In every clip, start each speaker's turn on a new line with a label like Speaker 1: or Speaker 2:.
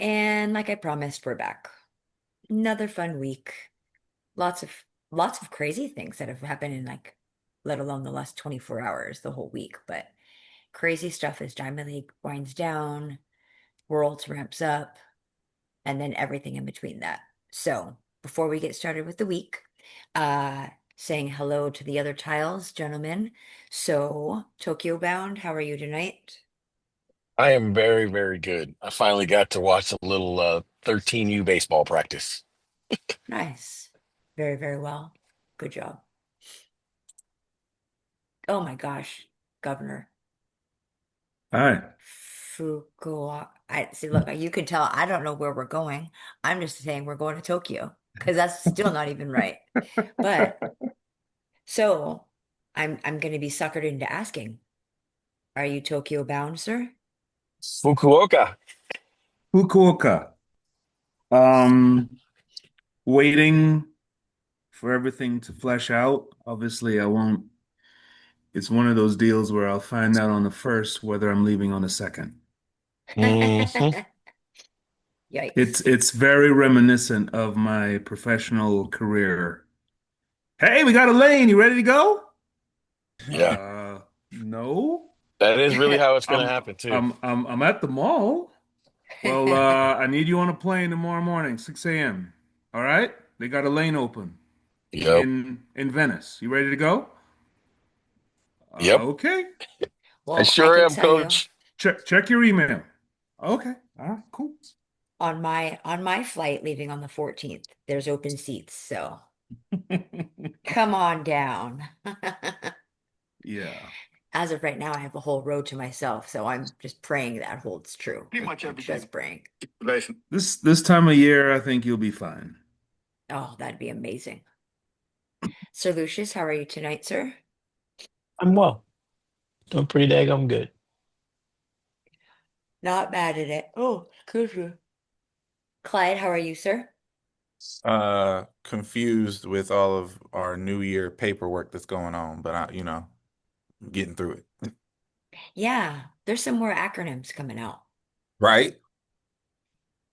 Speaker 1: And like I promised, we're back. Another fun week. Lots of lots of crazy things that have happened in like let alone the last 24 hours, the whole week, but crazy stuff as Diamond League winds down, Worlds ramps up, and then everything in between that. So, before we get started with the week, uh saying hello to the other tiles, gentlemen. So, Tokyo bound, how are you tonight?
Speaker 2: I am very, very good. I finally got to watch a little 13U baseball practice.
Speaker 1: Nice. Very, very well. Good job. Oh my gosh, Governor
Speaker 3: Hi.
Speaker 1: Fukuoka. I see, look, you can tell I don't know where we're going. I'm just saying we're going to Tokyo because that's still not even right. But so I'm going to be suckered into asking, are you Tokyo bound, sir?
Speaker 2: Fukuoka.
Speaker 3: Fukuoka. Um, Waiting for everything to flesh out. Obviously, I won't. It's one of those deals where I'll find out on the first whether I'm leaving on the second.
Speaker 2: Hmm.
Speaker 3: It's
Speaker 1: Yikes.
Speaker 3: it's very reminiscent of my professional career. Hey, we got a lane. You ready to go?
Speaker 2: Yeah,
Speaker 3: No.
Speaker 2: that is really how it's going to
Speaker 3: I'm
Speaker 2: happen too.
Speaker 3: I'm at the mall. Well, I need you on a plane tomorrow morning, 6 a.m. All right? They got a lane open
Speaker 2: Yep.
Speaker 3: in Venice. You ready to go?
Speaker 2: Yep.
Speaker 3: Okay.
Speaker 2: I
Speaker 1: Well, I
Speaker 2: sure
Speaker 1: can
Speaker 2: am,
Speaker 1: tell you
Speaker 2: coach.
Speaker 3: Check your email. Okay. All right, cool.
Speaker 1: on my flight leaving on the 14th, there's open seats, so come on down.
Speaker 3: Yeah.
Speaker 1: As of right now, I have a whole row to myself, so I'm just praying that holds true.
Speaker 2: Pretty
Speaker 1: Like
Speaker 2: much
Speaker 1: I'm
Speaker 2: every day.
Speaker 1: just praying.
Speaker 3: This time of year, I think you'll be fine.
Speaker 1: Oh, that'd be amazing. Sir Lucius, how are you tonight, sir?
Speaker 4: I'm well. Doing pretty daggone good.
Speaker 1: Not bad at it. Oh, excuse me. Clyde, how are you, sir?
Speaker 5: Confused with all of our New Year paperwork that's going on, but getting through it.
Speaker 1: Yeah, there's some more acronyms coming out.
Speaker 5: Right?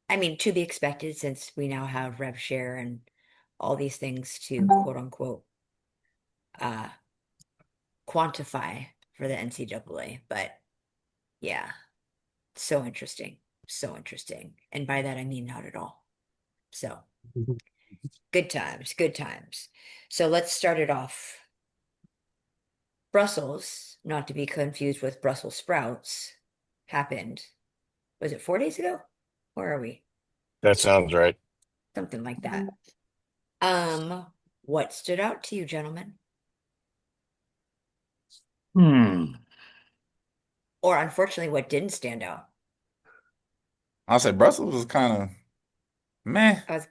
Speaker 1: I mean, to be expected since we now have rev share and all these things to quote unquote uh quantify for the NCAA. But yeah, so interesting. So interesting. And by that I mean not at all. So
Speaker 4: Mhm.
Speaker 1: good times, good times. So let's start it off. Brussels, not to be confused with Brussels sprouts, happened. Was it 4 days ago? Where are we?
Speaker 2: That sounds right.
Speaker 1: Something like that. Um, what stood out to you, gentlemen?
Speaker 3: Hmm.
Speaker 1: Or unfortunately, what didn't stand out?
Speaker 5: I'll say Brussels was kind of meh.
Speaker 1: I was,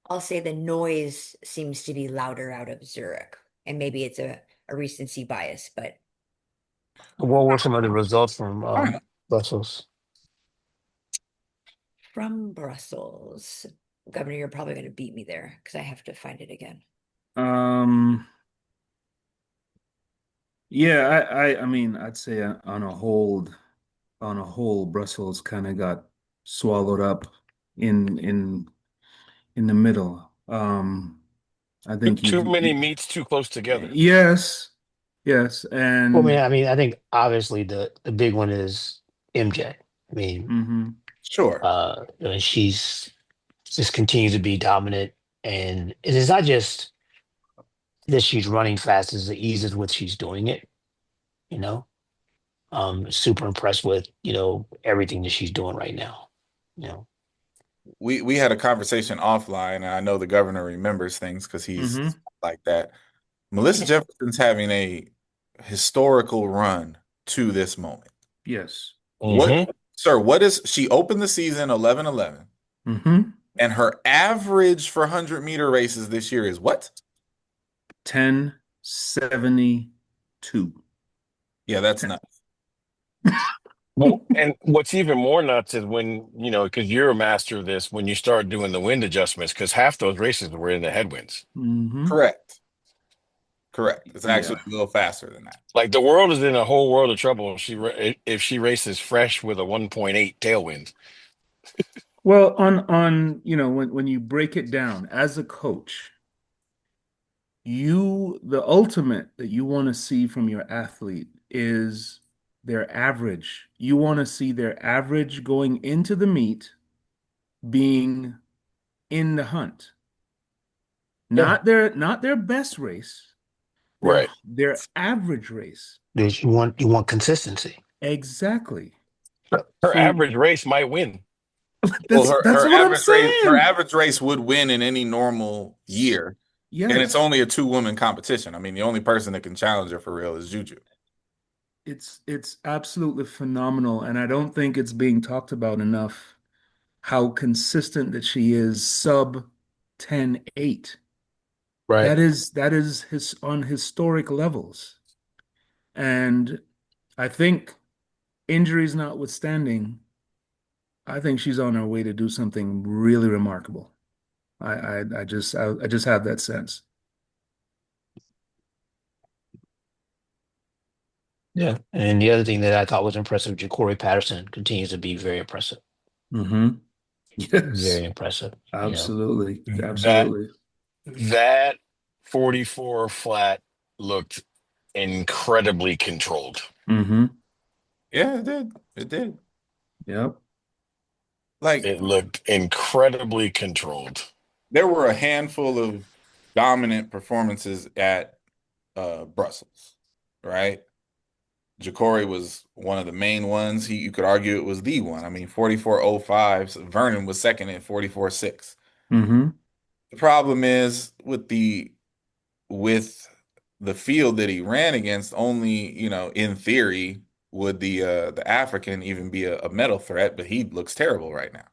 Speaker 1: I'll say the noise seems to be louder out of Zurich. And maybe it's a recency bias, but
Speaker 4: What were some of the results from
Speaker 5: Fine.
Speaker 4: Brussels?
Speaker 1: from Brussels. Governor, you're probably going to beat me there because I have to find it again.
Speaker 3: Um, yeah, I mean, I'd say on a whole, Brussels kind of got swallowed up in in the middle. I
Speaker 2: Too,
Speaker 3: think
Speaker 2: too many meats too close together.
Speaker 3: yes, yes,
Speaker 4: Well,
Speaker 3: and
Speaker 4: I think obviously the big one is MJ. I mean,
Speaker 3: hmm
Speaker 5: Sure.
Speaker 4: she's just continues to be dominant, and it is not just that she's running fast; it's the ease with which she's doing it. You know, super impressed with everything that she's doing right now. You know,
Speaker 5: We had a conversation offline, and I know the governor remembers things because he's
Speaker 3: hmm
Speaker 5: like that. Melissa Jefferson's having a historical run to this moment.
Speaker 3: yes,
Speaker 5: What,
Speaker 2: Hmm.
Speaker 5: sir, what is she opened the season 11-11,
Speaker 3: hmm
Speaker 5: and her average for 100-meter races this year is what?
Speaker 3: 1072.
Speaker 5: Yeah, that's nuts.
Speaker 2: Well, and what's even more nuts is when, because you're a master of this, when you start doing the wind adjustments, because half those races were in the headwinds.
Speaker 3: hmm
Speaker 5: Correct. Correct. It's actually
Speaker 3: Yeah.
Speaker 5: a little faster than that.
Speaker 2: Like the world is in a whole world of trouble if she races fresh with a 1.8 tailwind.
Speaker 3: Well, on when you break it down as a coach, the ultimate that you want to see from your athlete is their average. You want to see their average going into the meet being in the hunt.
Speaker 4: Yeah.
Speaker 3: Not their best race, their
Speaker 2: Right.
Speaker 3: their average race.
Speaker 4: You want consistency.
Speaker 3: Exactly.
Speaker 2: Her
Speaker 3: So
Speaker 2: average race might win.
Speaker 5: Well,
Speaker 3: that's what I'm
Speaker 5: her
Speaker 3: saying.
Speaker 5: average race would win in any normal year, and it's
Speaker 3: Yes.
Speaker 5: only a two-woman competition. I mean, the only person that can challenge her for real is Juju.
Speaker 3: It's absolutely phenomenal, and I don't think it's being talked about enough how consistent that she is sub 10.8.
Speaker 2: Right.
Speaker 3: That is his on historic levels. And I think injuries notwithstanding, I think she's on her way to do something really remarkable. I just have that sense.
Speaker 4: Yeah. And the other thing that I thought was impressive, Ja'Cory Patterson continues to be very impressive.
Speaker 3: Hmm. Yes,
Speaker 4: Very impressive.
Speaker 3: absolutely.
Speaker 2: That
Speaker 3: Absolutely.
Speaker 2: that 44 flat looked incredibly controlled.
Speaker 3: Hmm.
Speaker 5: Yeah, it did. It did.
Speaker 3: Yep.
Speaker 5: Like
Speaker 2: It looked incredibly controlled.
Speaker 5: there were a handful of dominant performances at Brussels, right? Ja'Cory was one of the main ones. You could argue it was the one. I mean, 44.05. Vernon was second at 44.6.
Speaker 3: Hmm.
Speaker 5: The problem is with the field that he ran against, only, in theory, would the African even be a medal threat, but he looks terrible right now.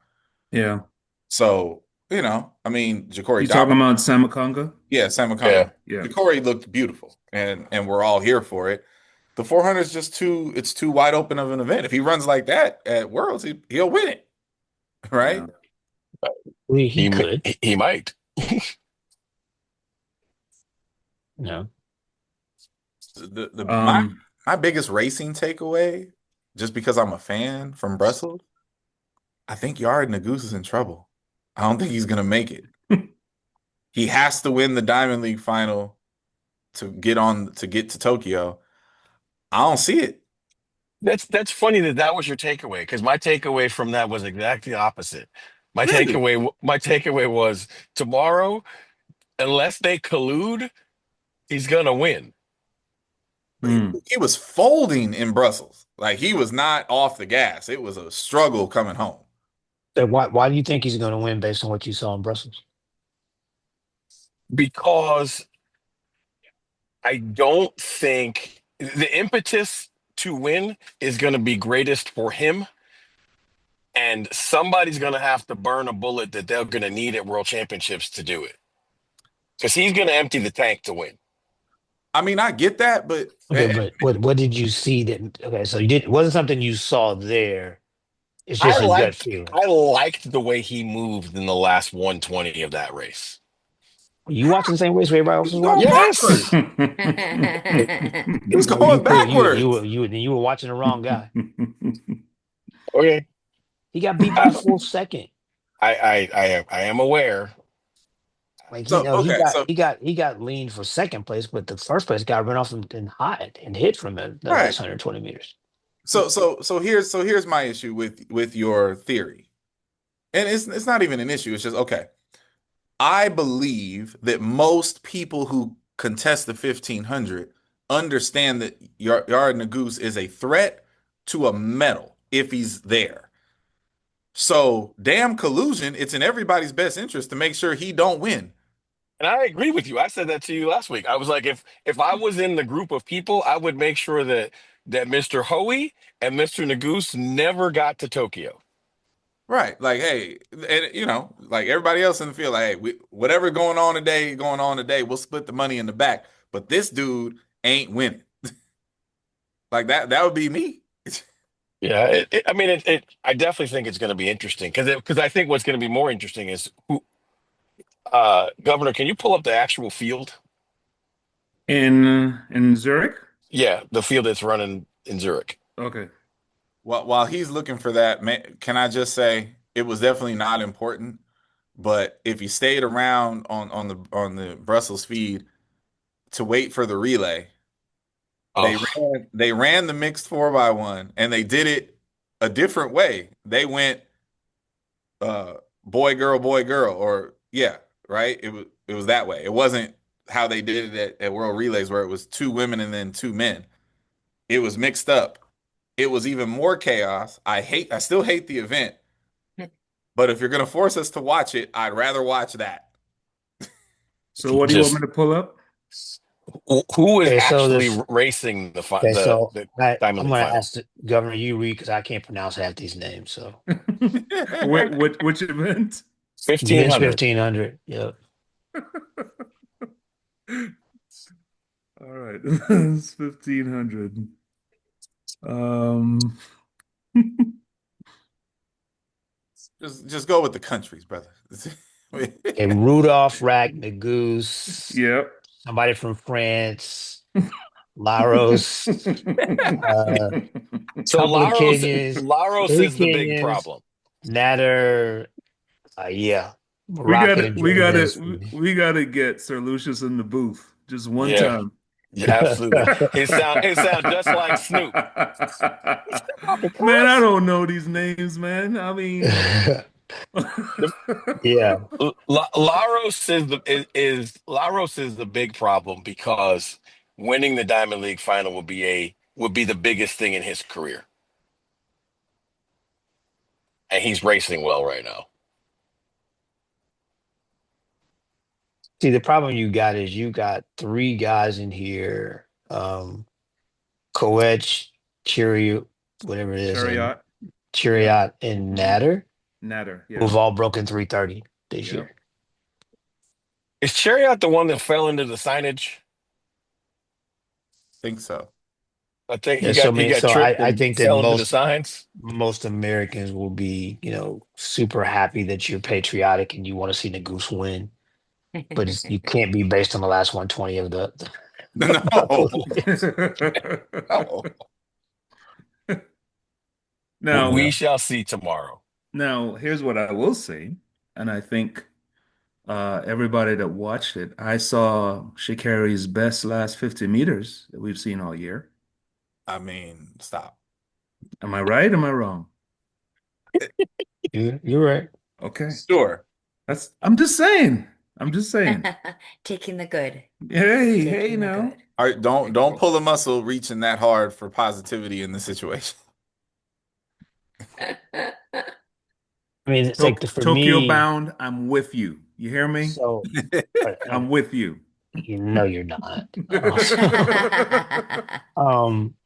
Speaker 3: Yeah.
Speaker 5: So, I mean, Ja'Cory
Speaker 3: You talking
Speaker 5: dominated.
Speaker 3: about Samakonga?
Speaker 5: Yeah, Sam
Speaker 2: Yeah.
Speaker 5: McConaughey.
Speaker 3: Yeah.
Speaker 5: Ja'Cory looked beautiful, and we're all here for it. The 400 is just too wide open of an event. If he runs like that at Worlds, he'll win it,
Speaker 3: Yeah.
Speaker 5: right?
Speaker 4: He
Speaker 2: He
Speaker 4: could.
Speaker 2: he might.
Speaker 4: No.
Speaker 5: The my
Speaker 3: Um,
Speaker 5: my biggest racing takeaway, just because I'm a fan from Brussels, I think Yard Naguse is in trouble. I don't think he's gonna make it. He has to win the Diamond League final to get to Tokyo. I don't see it.
Speaker 2: That's funny that was your takeaway because my takeaway from that was exactly the opposite.
Speaker 5: Really?
Speaker 2: My takeaway was tomorrow, unless they collude, he's gonna win.
Speaker 5: He,
Speaker 3: hmm.
Speaker 5: he was folding in Brussels. Like he was not off the gas. It was a struggle coming home.
Speaker 4: So why do you think he's going to win based on what you saw in Brussels?
Speaker 2: Because I don't think the impetus to win is going to be greatest for him, and somebody's going to have to burn a bullet that they're going to need at World Championships to do it because he's going to empty the tank to win.
Speaker 5: I mean, I get that, but
Speaker 4: Okay, but what did you see that? Okay, so it wasn't something you saw there. It's
Speaker 2: I
Speaker 4: just a gut
Speaker 2: liked
Speaker 4: feeling.
Speaker 2: I liked the way he moved in the last 120 of that race.
Speaker 4: Were you watching the same race everybody else
Speaker 5: he's
Speaker 4: was
Speaker 5: going
Speaker 4: watching?
Speaker 2: Yes.
Speaker 5: backwards. He's
Speaker 4: No, you
Speaker 5: going
Speaker 4: clear
Speaker 5: backwards.
Speaker 4: you were watching the wrong guy.
Speaker 2: Okay.
Speaker 4: He got beat by a full second.
Speaker 2: I am aware.
Speaker 4: Like he
Speaker 5: So
Speaker 4: no, he
Speaker 5: okay,
Speaker 4: got
Speaker 5: so
Speaker 4: he got he got leaned for second place, but the first place got run off and hot and hit from the
Speaker 5: right.
Speaker 4: last 120 meters.
Speaker 5: So here's my issue with your theory. And it's not even an issue. It's just okay. I believe that most people who contest the 1500 understand that Yard Naguse is a threat to a medal if he's there. So damn collusion, it's in everybody's best interest to make sure he don't win.
Speaker 2: And I agree with you. I said that to you last week. I was like, if I was in the group of people, I would make sure that Mr. Hoey and Mr. Naguse never got to Tokyo.
Speaker 5: Right. Like, hey, and like everybody else in the field, like, hey, whatever going on today, we'll split the money in the back. But this dude ain't winning. Like that would be me.
Speaker 2: Yeah, I mean, I definitely think it's going to be interesting because I think what's going to be more interesting is who. Governor, can you pull up the actual field?
Speaker 3: In Zurich?
Speaker 2: Yeah, the field that's running in Zurich.
Speaker 3: Okay.
Speaker 5: Well, while he's looking for that, can I just say it was definitely not important. But if you stayed around on the Brussels feed to wait for the relay,
Speaker 2: Oh,
Speaker 5: they ran the mixed 4x1 and they did it a different way. They went uh boy girl or yeah, right? It was that way. It wasn't how they did it at World Relays where it was two women and then two men. It was mixed up. It was even more chaos. I still hate the event, but if you're gonna force us to watch it, I'd rather watch that.
Speaker 3: So what do you want me
Speaker 2: just
Speaker 3: to pull up?
Speaker 2: who is
Speaker 4: Okay, so
Speaker 2: actually
Speaker 4: this.
Speaker 2: racing
Speaker 4: Okay, so
Speaker 2: the Diamond
Speaker 4: I'm
Speaker 2: League
Speaker 4: gonna
Speaker 2: final?
Speaker 4: ask the governor you read because I can't pronounce half these names. So
Speaker 3: Which event?
Speaker 4: men's
Speaker 2: 1500.
Speaker 4: 1500. Yep.
Speaker 3: All right. It's 1500. Um
Speaker 5: Just go with the countries, brother.
Speaker 4: Okay, Rudolph Ragnagoose,
Speaker 3: yep.
Speaker 4: somebody from France, Laros, a
Speaker 2: So
Speaker 4: couple of Kenyans,
Speaker 2: Laros
Speaker 4: three
Speaker 2: is the big
Speaker 4: Kenyans,
Speaker 2: problem.
Speaker 4: Natter, yeah,
Speaker 3: We got
Speaker 4: Moroccan
Speaker 3: it.
Speaker 4: and
Speaker 3: We got it.
Speaker 4: journalist.
Speaker 3: We got to get Sir Lucius in the booth just one
Speaker 2: Yeah,
Speaker 3: time.
Speaker 2: yeah, absolutely. It sound just like Snoop.
Speaker 3: Man, I don't know these names, man. I mean,
Speaker 2: The-
Speaker 4: Yeah.
Speaker 2: Laros is Laros is the big problem because winning the Diamond League final would be the biggest thing in his career, and he's racing well right now.
Speaker 4: See, the problem you got is you got three guys in here, Koech, Cheerio, whatever it is, and
Speaker 3: Chariot. Yep.
Speaker 4: Chariot and
Speaker 3: Hmm.
Speaker 4: Natter,
Speaker 3: Natter. Yeah.
Speaker 4: who've all broken 330 this
Speaker 3: Yep.
Speaker 4: year.
Speaker 2: Is Chariot the one that fell into the signage?
Speaker 5: Think so.
Speaker 2: I think
Speaker 4: Yeah, so I
Speaker 2: he
Speaker 4: mean,
Speaker 2: got
Speaker 4: so
Speaker 2: tripped
Speaker 4: I
Speaker 2: and
Speaker 4: think that
Speaker 2: fell into the signs.
Speaker 4: most Americans will be, super happy that you're patriotic and you want to see the goose win, but you can't be based on the last 120 of the
Speaker 5: No. No.
Speaker 3: Now,
Speaker 2: We shall see tomorrow.
Speaker 3: here's what I will say, and I think everybody that watched it, I saw Shikari's best last 50 meters that we've seen all year.
Speaker 5: I mean, stop.
Speaker 3: Am I right? Am I wrong?
Speaker 4: You're right.
Speaker 3: Okay.
Speaker 5: Sure.
Speaker 3: I'm just saying. I'm just saying.
Speaker 1: Taking the good.
Speaker 3: Hey, hey
Speaker 1: Taking the
Speaker 3: now.
Speaker 1: good.
Speaker 5: All right, don't pull a muscle reaching that hard for positivity in this situation.
Speaker 4: I mean, it's like for
Speaker 3: Tokyo
Speaker 4: me,
Speaker 3: bound, I'm with you. You hear me?
Speaker 4: so
Speaker 3: I'm with you.
Speaker 4: you know you're not.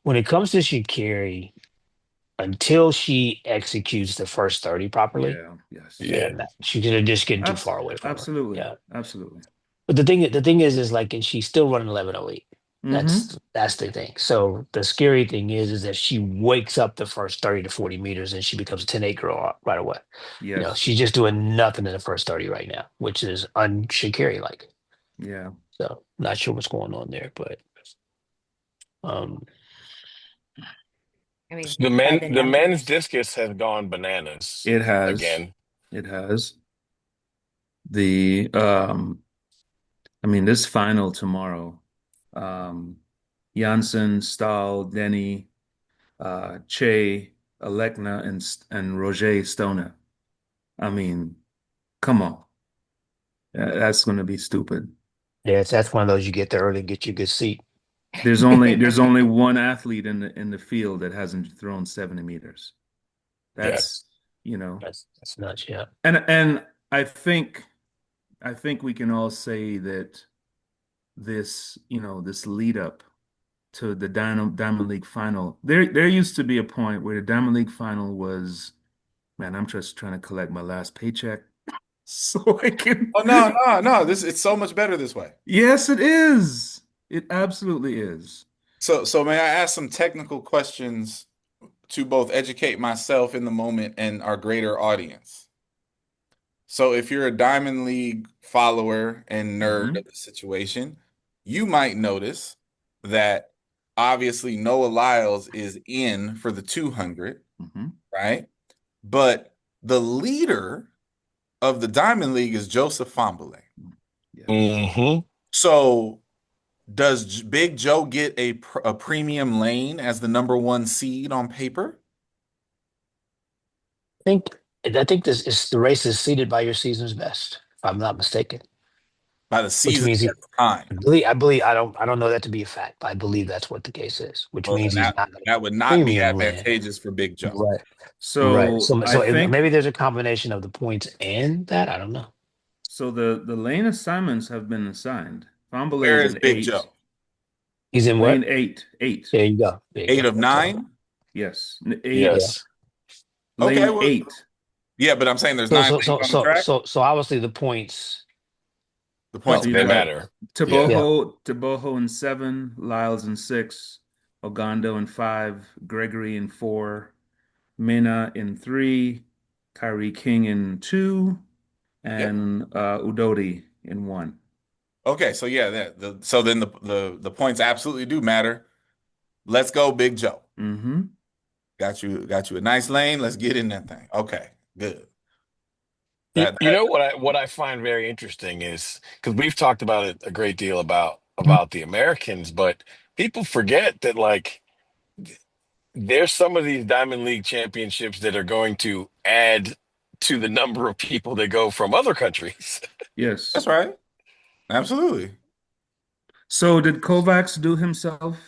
Speaker 4: When it comes to Shikari, until she executes the first 30 properly,
Speaker 3: Yeah, yes.
Speaker 2: Yeah.
Speaker 4: she's gonna just getting too far away from her.
Speaker 3: Absolutely.
Speaker 4: Yeah.
Speaker 3: Absolutely.
Speaker 4: But the thing is like, and she's still running 11:08.
Speaker 3: Mm-hmm.
Speaker 4: That's the thing. So the scary thing is that she wakes up the first 30 to 40 meters and she becomes a 10-8 girl right away.
Speaker 3: Yes.
Speaker 4: She's just doing nothing in the first 30 right now, which is un-Shakari like.
Speaker 3: Yeah.
Speaker 4: So not sure what's going on there, but um
Speaker 1: I mean,
Speaker 2: The
Speaker 1: by
Speaker 2: men
Speaker 1: the
Speaker 2: the men's
Speaker 1: numbers.
Speaker 2: discus has gone bananas
Speaker 3: It has.
Speaker 2: again.
Speaker 3: It has. The I mean this final tomorrow. Um Janssen, Stahl, Denny, Che, Alekna, and Roger Stoner. I mean, come on. That's going to be stupid.
Speaker 4: yeah, that's one of those you get there early, get you a good seat.
Speaker 3: There's only one athlete in the field that hasn't thrown 70 meters. That's,
Speaker 2: Yes.
Speaker 3: you know,
Speaker 4: That's nuts, yeah.
Speaker 3: and I think we can all say that this lead up to the Diamond League final, there used to be a point where the Diamond League final was, man, I'm just trying to collect my last paycheck so I can.
Speaker 5: Oh no, no, no. It's so much better this way.
Speaker 3: Yes, it is. It absolutely is.
Speaker 5: So may I ask some technical questions to both educate myself in the moment and our greater audience? So if you're a Diamond League follower and nerd
Speaker 3: Hmm.
Speaker 5: of the situation, you might notice that obviously Noah Lyles is in for the 200,
Speaker 3: Mm-hmm.
Speaker 5: right? But the leader of the Diamond League is Joseph Fahnbulleh.
Speaker 3: Yes.
Speaker 2: Mm-hmm.
Speaker 5: So does Big Joe get a premium lane as the number one seed on paper?
Speaker 4: think I think this is the race is seeded by your season's best, if I'm not mistaken.
Speaker 5: By the
Speaker 4: Which
Speaker 5: season
Speaker 4: means he
Speaker 5: time.
Speaker 4: I believe I don't know that to be a fact, but I believe that's what the case is, which
Speaker 5: Well,
Speaker 4: means
Speaker 5: then
Speaker 4: he's not going to
Speaker 5: that
Speaker 4: get
Speaker 5: would
Speaker 4: a
Speaker 5: not be
Speaker 4: premium land.
Speaker 5: advantageous for Big Joe.
Speaker 4: Right. Right.
Speaker 3: So
Speaker 4: So
Speaker 3: I think
Speaker 4: maybe there's a combination of the points and that. I don't know.
Speaker 3: so. The lane assignments have been assigned. Fambolet
Speaker 5: Where
Speaker 3: is
Speaker 5: is
Speaker 3: an
Speaker 5: Big
Speaker 3: eight.
Speaker 5: Joe?
Speaker 4: He's in
Speaker 3: Lane
Speaker 4: what?
Speaker 3: eight. Eight.
Speaker 4: There you go. There you
Speaker 5: Eight
Speaker 4: go.
Speaker 5: of
Speaker 4: That's what I thought.
Speaker 5: nine?
Speaker 3: Yes. Eight.
Speaker 4: Yeah.
Speaker 2: Yes.
Speaker 5: Okay,
Speaker 3: Lane
Speaker 5: well,
Speaker 3: eight.
Speaker 5: yeah, but I'm saying there's
Speaker 4: So
Speaker 5: nine
Speaker 4: so
Speaker 5: lanes
Speaker 4: so
Speaker 5: on the
Speaker 4: so
Speaker 5: track.
Speaker 4: so so obviously the points.
Speaker 5: The points
Speaker 3: So
Speaker 4: Well,
Speaker 3: you
Speaker 2: They
Speaker 3: got
Speaker 5: matter.
Speaker 2: matter. Yeah.
Speaker 4: yeah.
Speaker 3: Taboho in seven, Lyles in six, Ogando in five, Gregory in four, Mena in three, Kyrie King in two,
Speaker 5: Yep.
Speaker 3: and Udodi in one.
Speaker 5: Okay, so yeah, so then the points absolutely do matter. Let's go, Big Joe.
Speaker 3: Mm-hmm.
Speaker 5: Got you a nice lane. Let's get in that thing. Okay, good.
Speaker 2: You,
Speaker 5: That
Speaker 2: you
Speaker 5: that
Speaker 2: know what I find very interesting is because we've talked about it a great deal about the Americans, but people forget that like there's some of these Diamond League championships that are going to add to the number of people that go from other countries.
Speaker 3: Yes.
Speaker 5: that's right. Absolutely.
Speaker 3: So did Kovacs do himself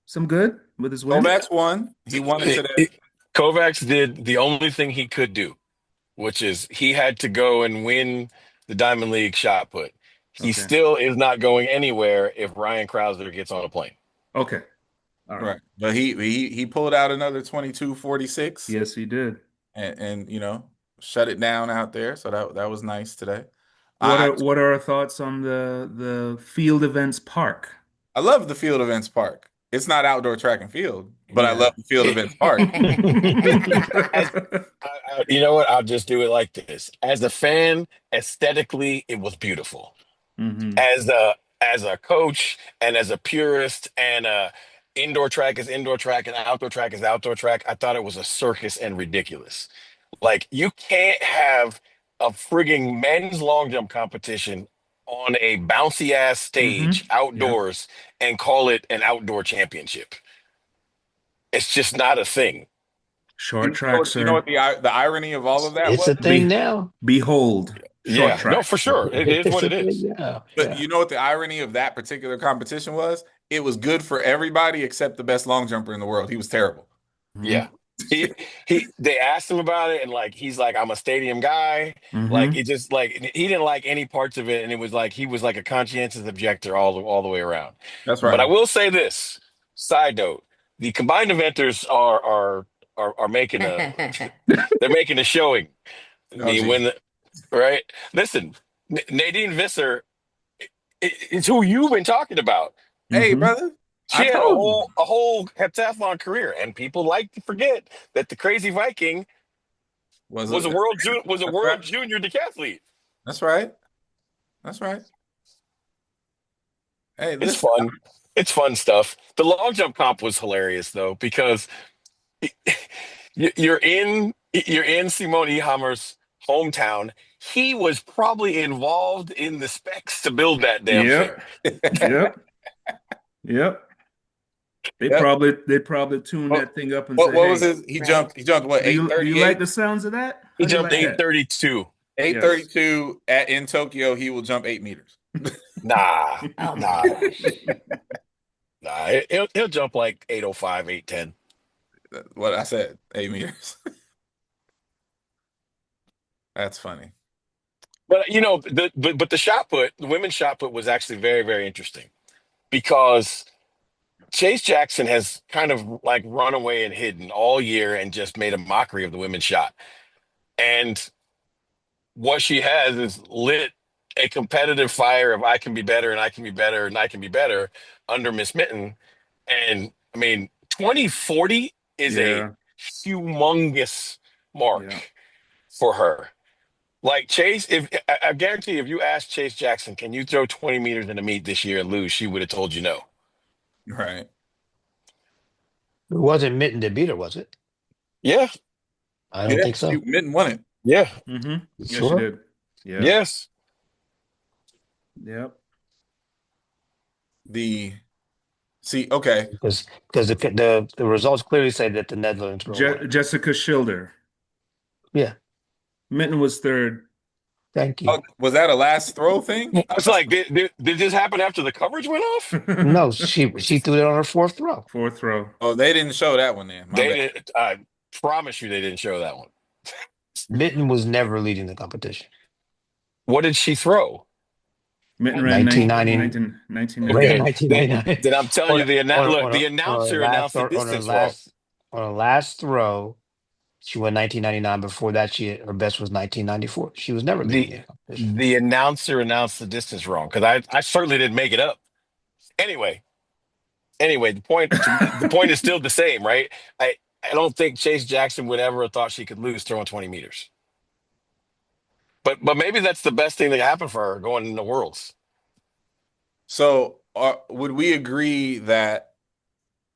Speaker 3: some good with his win?
Speaker 5: Kovacs won. He won it today.
Speaker 2: Kovacs did the only thing he could do, which is he had to go and win the Diamond League shot put. He
Speaker 3: Okay.
Speaker 2: still is not going anywhere if Ryan Krauser gets on a plane.
Speaker 3: Okay. All right.
Speaker 5: Right. But he pulled out another 22-46
Speaker 3: Yes, he did.
Speaker 5: and shut it down out there. So that was nice today. I
Speaker 3: What are our thoughts on the field events park?
Speaker 5: I love the field events park. It's not outdoor track and field, but I
Speaker 3: Yeah.
Speaker 5: love the field events park.
Speaker 2: As you know what? I'll just do it like this. As a fan, aesthetically, it was beautiful.
Speaker 3: Hmm.
Speaker 2: As a coach and as a purist and indoor track is indoor track and outdoor track is outdoor track, I thought it was a circus and ridiculous. Like you can't have a frigging men's long jump competition on a bouncy ass
Speaker 3: Hmm.
Speaker 2: stage
Speaker 3: Yeah.
Speaker 2: outdoors and call it an outdoor championship. It's just not a thing.
Speaker 3: Short track,
Speaker 5: You know
Speaker 3: sir.
Speaker 5: what the irony of all of that
Speaker 4: It's
Speaker 5: was?
Speaker 4: a thing
Speaker 3: Be
Speaker 4: now.
Speaker 3: behold, short
Speaker 2: Yeah, no,
Speaker 3: track.
Speaker 2: for sure. It is
Speaker 4: It's
Speaker 2: what
Speaker 4: a
Speaker 2: it
Speaker 4: thing
Speaker 2: is.
Speaker 4: now.
Speaker 5: But
Speaker 4: Yeah.
Speaker 5: you know what the irony of that particular competition was? It was good for everybody except the best long jumper in the world. He was terrible.
Speaker 3: Hmm.
Speaker 2: Yeah. They asked him about it and like he's like, I'm a stadium guy. Like
Speaker 3: Hmm.
Speaker 2: it just like he didn't like any parts of it, and it was like he was like a conscientious objector all the way around.
Speaker 5: That's
Speaker 2: But I
Speaker 5: right.
Speaker 2: will say this, side note, the combined eventers are making a they're making a showing. I
Speaker 5: Oh,
Speaker 2: mean,
Speaker 5: geez.
Speaker 2: when right? Listen, Nadine Visser is who you've been talking about.
Speaker 5: Hey,
Speaker 3: Hmm.
Speaker 5: brother,
Speaker 2: She
Speaker 5: I
Speaker 2: had a
Speaker 5: told you.
Speaker 2: whole heptathlon career, and people like to forget that the Crazy Viking
Speaker 5: Was
Speaker 2: was
Speaker 5: it?
Speaker 2: was a
Speaker 5: That's right.
Speaker 2: world junior decathlete.
Speaker 5: That's right. That's right. Hey,
Speaker 2: It's
Speaker 5: listen.
Speaker 2: fun. It's fun stuff. The long jump comp was hilarious though because you're in Simone Ehammer's hometown. He was probably involved in the specs to build that damn thing.
Speaker 3: Yep. Yep. Yep.
Speaker 5: Yep.
Speaker 3: They probably tuned
Speaker 5: What,
Speaker 3: that thing up and
Speaker 5: what
Speaker 3: say,
Speaker 5: what was
Speaker 3: "Hey,
Speaker 5: his?
Speaker 1: Right.
Speaker 5: He jumped what,
Speaker 3: do you like
Speaker 5: 838?
Speaker 3: the sounds of that?
Speaker 2: He
Speaker 3: How do you
Speaker 2: jumped
Speaker 3: like that?"
Speaker 2: 832.
Speaker 3: Yes.
Speaker 5: 832 in Tokyo, he will jump 8 meters.
Speaker 2: Nah,
Speaker 1: Oh my
Speaker 2: nah,
Speaker 1: gosh.
Speaker 2: nah. He'll jump like 805, 810.
Speaker 5: That's what I said, 8 meters. That's funny.
Speaker 2: But the shot put, the women's shot put was actually very, very interesting because Chase Jackson has kind of like run away and hidden all year and just made a mockery of the women's shot. And what she has is lit a competitive fire of I can be better and I can be better and I can be better under Miss Mitten. And I mean, 2040 is a
Speaker 3: Yeah.
Speaker 2: humongous
Speaker 3: Yeah.
Speaker 2: mark for her. Like Chase, if I guarantee if you asked Chase Jackson, can you throw 20 meters in the meet this year and lose, she would have told you no.
Speaker 5: Right.
Speaker 4: It wasn't Mitten that beat her, was it?
Speaker 2: Yeah,
Speaker 4: I don't
Speaker 5: Yeah.
Speaker 4: think so.
Speaker 5: Mitten won it.
Speaker 2: yeah,
Speaker 3: Mm-hmm. Yes, you
Speaker 4: Sure.
Speaker 3: did. Yeah.
Speaker 2: yes.
Speaker 3: Yep.
Speaker 5: The see, okay.
Speaker 4: Because the results clearly say that the Netherlands girl won.
Speaker 3: Jessica Schilder.
Speaker 4: Yeah.
Speaker 3: Mitten was third.
Speaker 4: Thank
Speaker 5: Oh,
Speaker 4: you.
Speaker 5: was that a last throw thing?
Speaker 2: It's like, did this happen after the coverage went off?
Speaker 4: No, she threw it on her fourth throw.
Speaker 3: Fourth row.
Speaker 5: Oh, they didn't show that one then. My
Speaker 2: They
Speaker 5: bad.
Speaker 2: didn't. I promise you, they didn't show that one.
Speaker 4: Mitten was never leading the competition.
Speaker 2: What did she throw?
Speaker 3: Mitten ran
Speaker 4: 1990, ran
Speaker 2: Okay,
Speaker 3: 1999.
Speaker 2: then,
Speaker 4: 1999
Speaker 2: then I'm telling you, look, the
Speaker 4: on her
Speaker 2: announcer
Speaker 4: last
Speaker 2: announced the
Speaker 4: on her
Speaker 2: distance wrong.
Speaker 4: last throw. She went 1999. Before that, her best was 1994. She was never leading
Speaker 2: The
Speaker 4: the competition.
Speaker 2: the announcer announced the distance wrong because I certainly didn't make it up. Anyway, the point is still the same, right? I don't think Chase Jackson would ever have thought she could lose throwing 20 meters. But maybe that's the best thing that happened for her going into Worlds.
Speaker 5: So, would we agree that,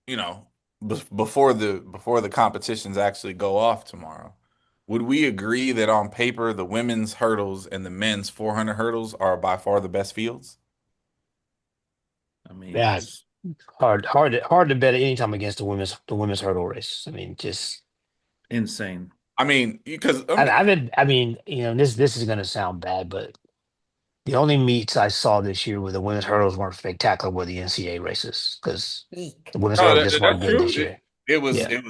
Speaker 5: you know, before the competitions actually go off tomorrow, would we agree that on paper the women's hurdles and the men's 400 hurdles are by far the best fields?
Speaker 3: I mean,
Speaker 4: Yeah,
Speaker 3: it's
Speaker 4: hard to bet anytime against the women's hurdle race. I mean, just
Speaker 3: insane.
Speaker 5: I mean, because
Speaker 4: I mean, this is gonna sound bad, but the only meets I saw this year where the women's hurdles weren't spectacular were the NCAA races because
Speaker 1: Eek.
Speaker 4: the women's
Speaker 5: no,
Speaker 4: hurdles just weren't
Speaker 5: that's
Speaker 4: good
Speaker 5: true.
Speaker 4: this year.
Speaker 5: It
Speaker 4: Yeah,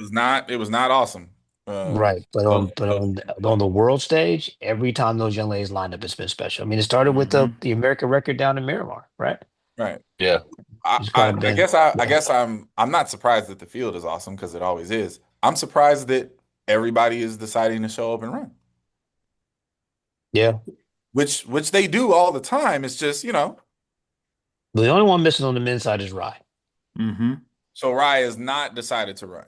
Speaker 5: was not awesome.
Speaker 4: right. But
Speaker 5: Those, those,
Speaker 4: on the world stage, every time those young ladies lined up, it's been special. I mean, it started with
Speaker 3: Hmm.
Speaker 4: the American record down in Miramar, right?
Speaker 5: right.
Speaker 2: Yeah.
Speaker 4: It's kind of
Speaker 5: I
Speaker 4: been,
Speaker 5: guess I
Speaker 4: yeah,
Speaker 5: guess I'm not surprised that the field is awesome because it always is. I'm surprised that everybody is deciding to show up and run,
Speaker 4: yeah.
Speaker 5: which they do all the time. It's just,
Speaker 4: But the only one missing on the men's side is Rye.
Speaker 3: Hmm.
Speaker 5: so Rye has not decided to run.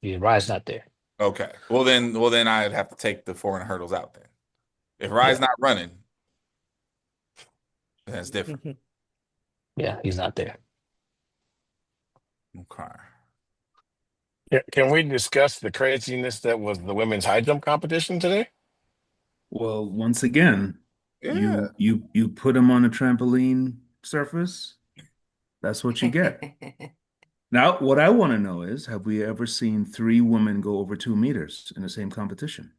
Speaker 4: Yeah, Rye's not there.
Speaker 5: Okay. Well then I'd have to take the 400 hurdles out then. If Rye's
Speaker 4: Yeah,
Speaker 5: not running, then it's different.
Speaker 4: yeah, he's not there.
Speaker 5: Okay.
Speaker 2: Can we discuss the craziness that was the women's high jump competition today?
Speaker 3: Well, once again,
Speaker 5: Yeah.
Speaker 3: you put them on a trampoline surface, that's what you get. Now, what I want to know is, have we ever seen three women go over 2 meters in the same competition?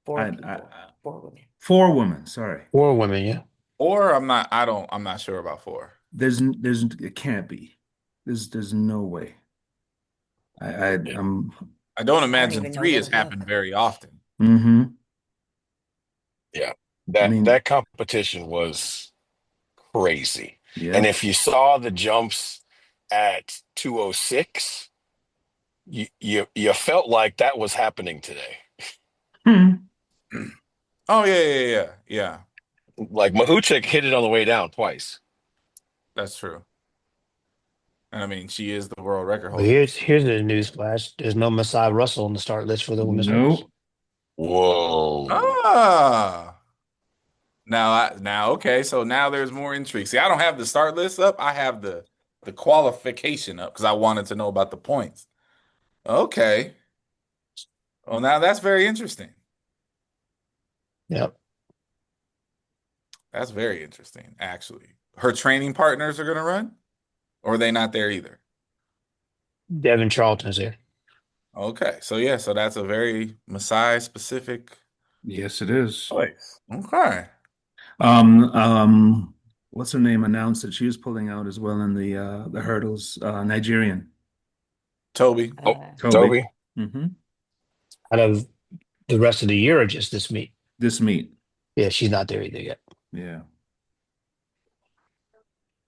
Speaker 1: Four
Speaker 3: I,
Speaker 1: people. Four women.
Speaker 3: four women, sorry.
Speaker 4: Or women, yeah.
Speaker 5: Or I'm not sure about four.
Speaker 3: It can't be. There's no way. I'm.
Speaker 5: I don't
Speaker 1: I don't
Speaker 5: imagine
Speaker 1: even know
Speaker 5: three
Speaker 1: where
Speaker 5: has
Speaker 1: to
Speaker 5: happened
Speaker 1: look.
Speaker 5: very often.
Speaker 3: Hmm.
Speaker 2: Yeah.
Speaker 3: I
Speaker 2: That
Speaker 3: mean,
Speaker 2: that competition was crazy. And
Speaker 3: yeah.
Speaker 2: if you saw the jumps at 206, you felt like that was happening today.
Speaker 3: Hmm.
Speaker 5: Oh yeah.
Speaker 2: Like Mahuchik hit it on the way down twice.
Speaker 5: That's true. And I mean, she is the world record
Speaker 4: But
Speaker 5: holder.
Speaker 4: here's the news flash. There's no Masai Russell on the start list for the women's hurdles.
Speaker 3: No.
Speaker 2: Whoa.
Speaker 5: Ah. Now okay, so now there's more intrigue. See, I don't have the start list up. I have the qualification up because I wanted to know about the points. Okay. Well, now that's very interesting.
Speaker 4: Yep.
Speaker 5: That's very interesting, actually. Her training partners are gonna run, or are they not there either?
Speaker 4: Devin Charlton's there.
Speaker 5: Okay, so yeah, so that's a very Maasai specific
Speaker 3: Yes, it is.
Speaker 5: choice. Okay.
Speaker 3: Um, um, what's her name announced that she was pulling out as well in the hurdles. Nigerian.
Speaker 5: Toby.
Speaker 2: Oh,
Speaker 3: Toby.
Speaker 2: Toby.
Speaker 3: Hmm.
Speaker 4: Out of the rest of the year or just this meet?
Speaker 3: This meet.
Speaker 4: Yeah, she's not there either yet.
Speaker 3: Yeah.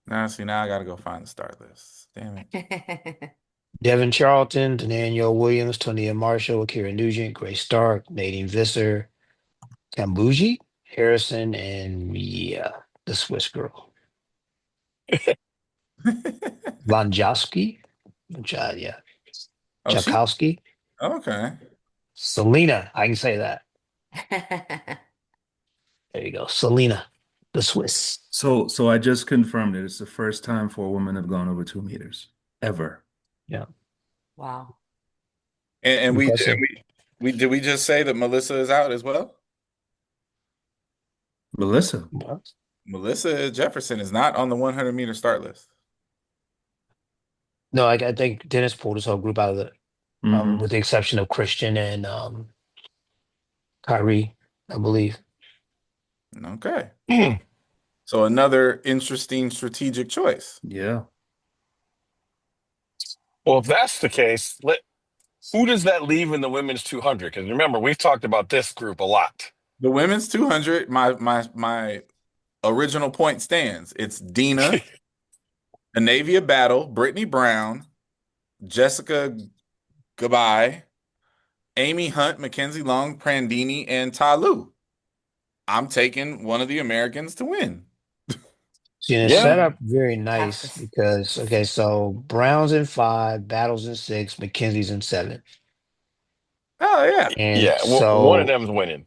Speaker 5: Now see, now I gotta go find the start list. Damn it.
Speaker 4: Devin Charlton, Danielle Williams, Tonia Marshall, Akira Nugent, Grace Stark, Nadine Visser, Kambuji, Harrison, and yeah, the Swiss girl. Vanjowski, yeah,
Speaker 5: Oh,
Speaker 4: Jakowski,
Speaker 5: okay.
Speaker 4: Selena, I can say that. There you go. Selena, the Swiss.
Speaker 3: So I just confirmed it. It's the first time 4 women have gone over 2 meters ever.
Speaker 4: Yeah.
Speaker 1: Wow.
Speaker 5: And
Speaker 4: Impressive.
Speaker 5: we did we just say that Melissa is out as well?
Speaker 3: Melissa.
Speaker 4: What?
Speaker 5: Melissa Jefferson is not on the 100-meter start list.
Speaker 4: No, I think Dennis pulled this whole group out of the,
Speaker 3: Hmm.
Speaker 4: with the exception of Christian and Kyrie, I believe.
Speaker 5: Okay. So another interesting strategic choice.
Speaker 3: Yeah.
Speaker 2: Well, if that's the case, who does that leave in the women's 200? Because remember, we've talked about this group a lot.
Speaker 5: The women's 200, my original point stands. It's Dina, Anavia Battle, Brittany Brown, Jessica Gabai, Amy Hunt, Mackenzie Long, Prandini, and Ta Lu. I'm taking one of the Americans to win.
Speaker 4: See, and it's
Speaker 2: Yeah.
Speaker 4: set up very
Speaker 1: Have to.
Speaker 4: nice because, okay, so Brown's in 5, Battle's in 6, McKenzie's in 7.
Speaker 5: Oh yeah,
Speaker 4: And
Speaker 2: Yeah, well, one of
Speaker 4: so
Speaker 2: them's winning.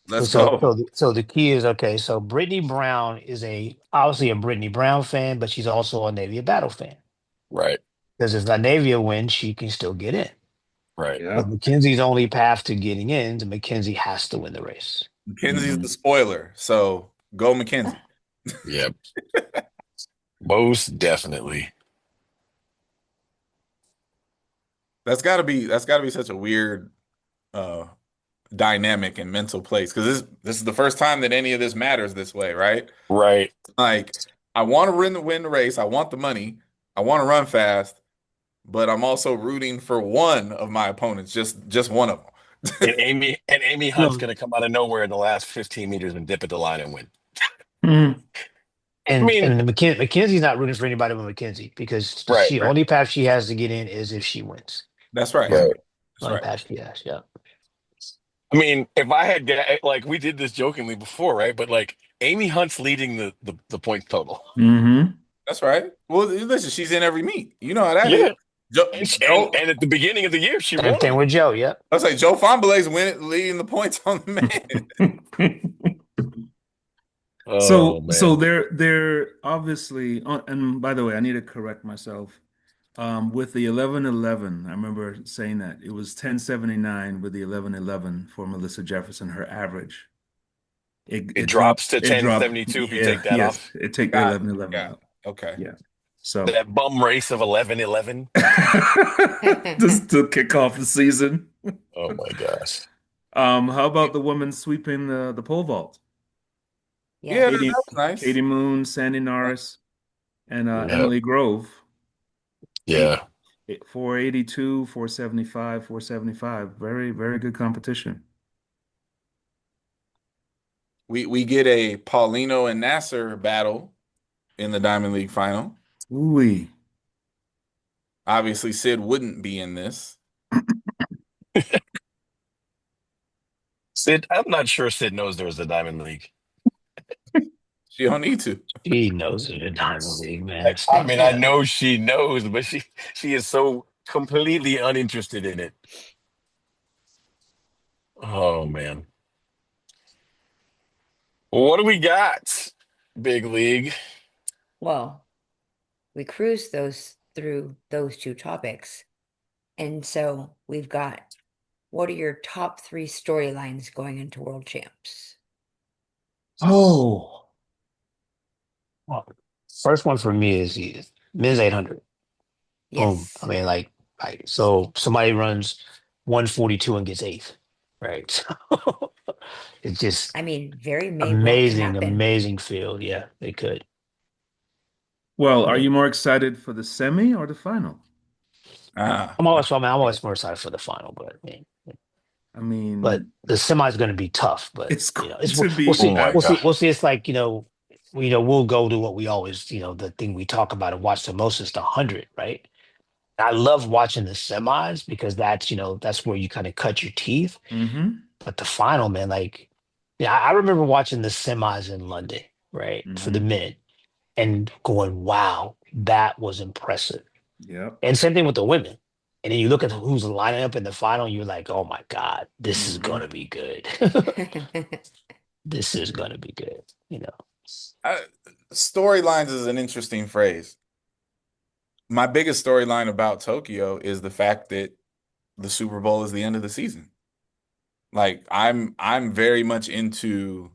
Speaker 5: let's go.
Speaker 4: so the key is, okay, so Brittany Brown is obviously a Brittany Brown fan, but she's also a Navy Battle fan.
Speaker 2: Right,
Speaker 4: Because if Navia wins, she can still get in.
Speaker 2: right.
Speaker 4: But
Speaker 3: Yeah.
Speaker 4: Mackenzie's only path to getting in, to Mackenzie has to win the race.
Speaker 5: Mackenzie's the
Speaker 3: Mhm.
Speaker 5: spoiler, so go Mackenzie.
Speaker 2: Yep, most definitely.
Speaker 5: That's got to be such a weird uh dynamic and mental place because this is the first time that any of this matters this way, right?
Speaker 2: Right.
Speaker 5: Like I want to win the race, I want the money, I want to run fast, but I'm also rooting for one of my opponents, just one of them.
Speaker 2: And Amy Hunt's
Speaker 4: No,
Speaker 2: going to come out of nowhere in the last 15 meters and dip at the line and win.
Speaker 3: Mhm.
Speaker 2: I mean,
Speaker 4: and Mackenzie's not rooting for anybody but Mackenzie because
Speaker 2: right,
Speaker 4: she only path she has to get in is if she wins.
Speaker 5: That's right.
Speaker 3: Yeah.
Speaker 2: right.
Speaker 5: That's
Speaker 4: Only
Speaker 5: right.
Speaker 4: path she has, yeah.
Speaker 2: I mean, if I had like we did this jokingly before, right? But like Amy Hunt's leading the points total.
Speaker 3: Hmm.
Speaker 5: That's right. Well, listen, she's in every meet. You know how that is.
Speaker 2: Yeah,
Speaker 5: Joe,
Speaker 2: and, and
Speaker 5: Joe
Speaker 2: and at the beginning of the year, she
Speaker 4: Same
Speaker 2: won
Speaker 4: thing
Speaker 2: them.
Speaker 4: with Joe, yep.
Speaker 5: I was like, Joe Fonbele's leading the points on the man.
Speaker 2: Oh
Speaker 3: So
Speaker 2: man,
Speaker 3: they're obviously, and by the way, I need to correct myself. With the 11:11, I remember saying that it was 10:79 with the 11:11 for Melissa Jefferson, her average.
Speaker 2: it
Speaker 3: It dropped.
Speaker 2: drops to
Speaker 3: It dropped.
Speaker 2: 10:72 if you
Speaker 3: Yeah,
Speaker 2: take that
Speaker 3: yes.
Speaker 2: off.
Speaker 3: It take the
Speaker 5: Got it.
Speaker 3: 11:11
Speaker 5: Got
Speaker 3: out.
Speaker 5: it. Okay.
Speaker 3: Yeah. So
Speaker 2: That bum race of 11:11.
Speaker 3: just to kick off the season.
Speaker 2: Oh my gosh.
Speaker 3: How about the woman sweeping the pole vault?
Speaker 5: Yeah, that
Speaker 1: Yes.
Speaker 3: Katie
Speaker 5: was nice.
Speaker 3: Katie Moon, Sandy Norris, and
Speaker 2: Yeah,
Speaker 3: Emily Grove. Eight,
Speaker 2: yeah.
Speaker 3: 482, 475, 475. Very, very good competition.
Speaker 5: We get a Paulino and Nasser battle in the Diamond League final.
Speaker 3: Ooh.
Speaker 5: Obviously, Sid wouldn't be in this.
Speaker 2: Sid, I'm not sure Sid knows there was a Diamond League.
Speaker 5: She don't need to.
Speaker 4: She knows it in Diamond League, man.
Speaker 2: I mean, I know she knows, but she is so completely uninterested in it. Oh man. What do we got, Big League?
Speaker 1: Well, we cruised through those two topics. And so we've got, what are your top three storylines going into World Champs?
Speaker 3: Oh,
Speaker 4: Well, first one for me is the men's 800. Boom. I
Speaker 1: Yes.
Speaker 4: mean, so somebody runs 142 and gets eighth, right? So it's just
Speaker 1: I mean, very may well can
Speaker 4: amazing,
Speaker 1: happen.
Speaker 4: amazing field. Yeah, they could.
Speaker 3: well, are
Speaker 1: Yeah.
Speaker 3: you more excited for the semi or the final?
Speaker 5: Ah,
Speaker 4: I'm always more excited for the final,
Speaker 3: I
Speaker 4: but
Speaker 3: mean,
Speaker 4: the semi is going to be tough. But
Speaker 3: it's going
Speaker 4: it's
Speaker 3: to
Speaker 4: we'll
Speaker 3: be.
Speaker 2: Oh
Speaker 4: see,
Speaker 2: my
Speaker 4: we'll see,
Speaker 2: God.
Speaker 4: we'll see. It's like we'll go to what we always the thing we talk about and watch the most is the 100, right? I love watching the semis because that's where you kind of cut your teeth.
Speaker 3: Hmm.
Speaker 4: But the final, man, yeah, I remember watching the semis in London, right, for the
Speaker 3: Hmm.
Speaker 4: men, and going, "Wow, that was impressive."
Speaker 3: Yep.
Speaker 4: And same thing with the women. And then you look at who's lining up in the final, and you're like, oh my God, this is
Speaker 3: Hmm.
Speaker 4: gonna be good. This is gonna be good, you know.
Speaker 5: I, storylines is an interesting phrase. My biggest storyline about Tokyo is the fact that the Super Bowl is the end of the season. Like I'm very much into,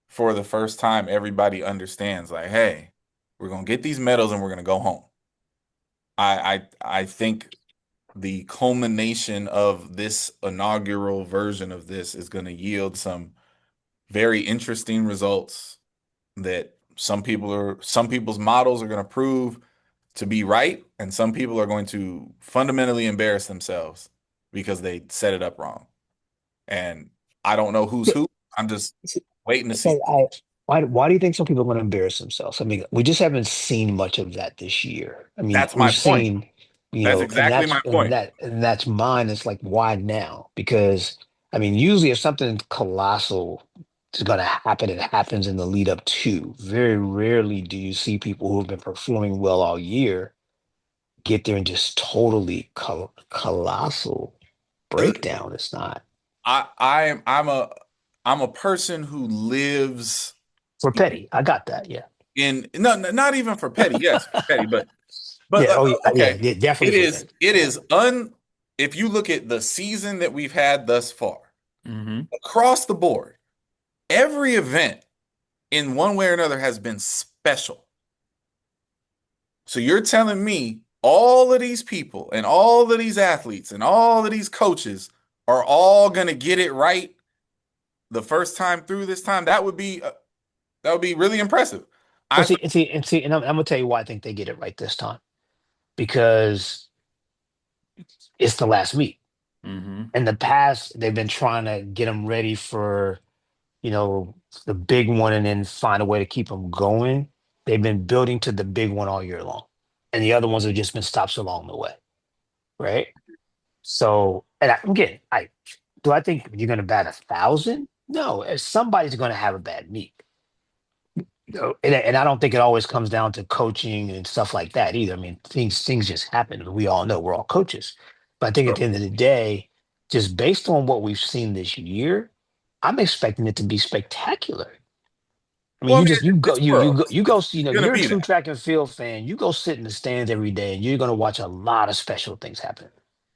Speaker 5: for the first time, everybody understands like, hey, we're gonna get these medals and we're gonna go home. I think the culmination of this inaugural version of this is gonna yield some very interesting results that some people's models are gonna prove to be right, and some people are going to fundamentally embarrass themselves because they set it up wrong. And I don't know who's
Speaker 4: Yeah,
Speaker 5: who. I'm just waiting to see.
Speaker 4: okay, why do you think some people are going to embarrass themselves? I mean, we just haven't seen much of that this year. I mean,
Speaker 5: That's my
Speaker 4: we've
Speaker 5: point.
Speaker 4: seen,
Speaker 5: That's exactly my point.
Speaker 4: and that's mine. It's like, why now? Because I mean, usually if something colossal is going to happen, it happens in the lead up to. Very rarely do you see people who have been performing well all year get there and just totally colossal breakdown. It's not
Speaker 5: I'm a person who lives
Speaker 4: for petty. I got that. Yeah.
Speaker 5: in not even for petty. Yes, for petty, but
Speaker 4: Yeah. Oh, yeah. Oh, yeah.
Speaker 5: okay.
Speaker 4: Yeah. Definitely for petty.
Speaker 5: It
Speaker 4: Yeah.
Speaker 5: is un if you look at the season that we've had thus far
Speaker 3: Hmm.
Speaker 5: across the board, every event in one way or another has been special. So you're telling me all of these people and all of these athletes and all of these coaches are all going to get it right the first time through this time? That would be really impressive.
Speaker 4: Well,
Speaker 5: I
Speaker 4: and I'm gonna tell you why I think they get it right this time because it's the last week.
Speaker 3: Hmm.
Speaker 4: In the past, they've been trying to get them ready for you know the big one, and then find a way to keep them going. They've been building to the big one all year long, and the other ones have just been stops along the way, right? So, again, I think you're gonna bat 1,000? No, somebody's gonna have a bad meet. No, and I don't think it always comes down to coaching and stuff like that either. I mean, things just happen. We all know we're all coaches, but I think at
Speaker 5: Sure.
Speaker 4: the end of the day, just based on what we've seen this year, I'm expecting it to be spectacular. I mean,
Speaker 5: Well, I
Speaker 4: you
Speaker 5: mean,
Speaker 4: just you go
Speaker 5: it's
Speaker 4: you go
Speaker 5: worlds.
Speaker 4: you go
Speaker 5: It's
Speaker 4: see, you know,
Speaker 5: gonna
Speaker 4: you're a
Speaker 5: be
Speaker 4: true
Speaker 5: that.
Speaker 4: track and field fan. You go sit in the stands every day, and you're gonna watch a lot of special things happen.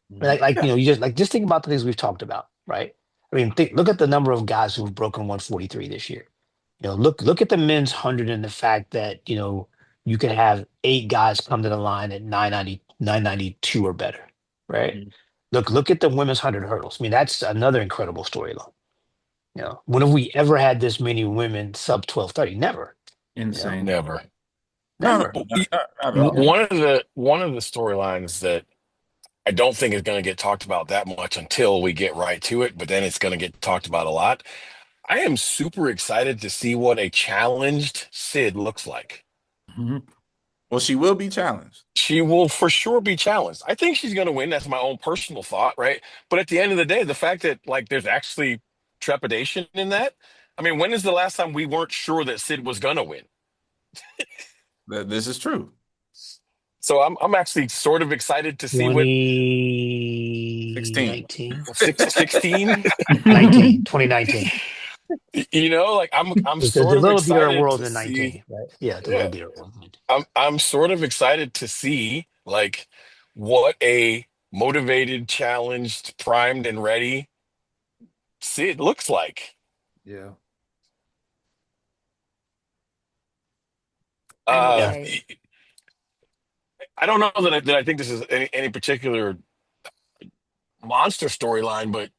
Speaker 4: Like
Speaker 5: Yeah.
Speaker 4: you just just think about the things we've talked about, right? I mean, look at the number of guys who've broken 143 this year. Look at the men's 100 and the fact that you can have 8 guys come to the line at 992 or better, right?
Speaker 3: Hmm.
Speaker 4: Look at the women's 100 hurdles. I mean, that's another incredible storyline. When have we ever had this many women sub 12:30? Never. You know,
Speaker 3: Insane.
Speaker 2: Never.
Speaker 5: No, no,
Speaker 4: never.
Speaker 5: not at all.
Speaker 4: You
Speaker 2: One of the storylines that I don't think is going to get talked about that much until we get right to it, but then it's going to get talked about a lot. I am super excited to see what a challenged Sid looks like.
Speaker 3: Hmm.
Speaker 5: Well, she will be challenged.
Speaker 2: She will for sure be challenged. I think she's going to win. That's my own personal thought, right? But at the end of the day, the fact that like there's actually trepidation in that. I mean, when is the last time we weren't sure that Sid was going to win?
Speaker 5: This is true.
Speaker 2: So I'm actually sort of excited to see what
Speaker 5: 16.
Speaker 4: 2019.
Speaker 2: 16.
Speaker 4: 2019.
Speaker 2: Like I'm
Speaker 4: It's the
Speaker 2: sort of
Speaker 4: little beater
Speaker 2: excited
Speaker 4: world
Speaker 2: to
Speaker 4: in
Speaker 2: see.
Speaker 4: 19, right? Yeah, the little
Speaker 2: Yeah,
Speaker 4: beater world.
Speaker 2: I'm sort of excited to see like what a motivated, challenged, primed, and ready Sid looks like.
Speaker 3: Yeah.
Speaker 2: Uh,
Speaker 4: Yeah.
Speaker 1: I
Speaker 2: I don't know that I think this is any particular monster storyline, but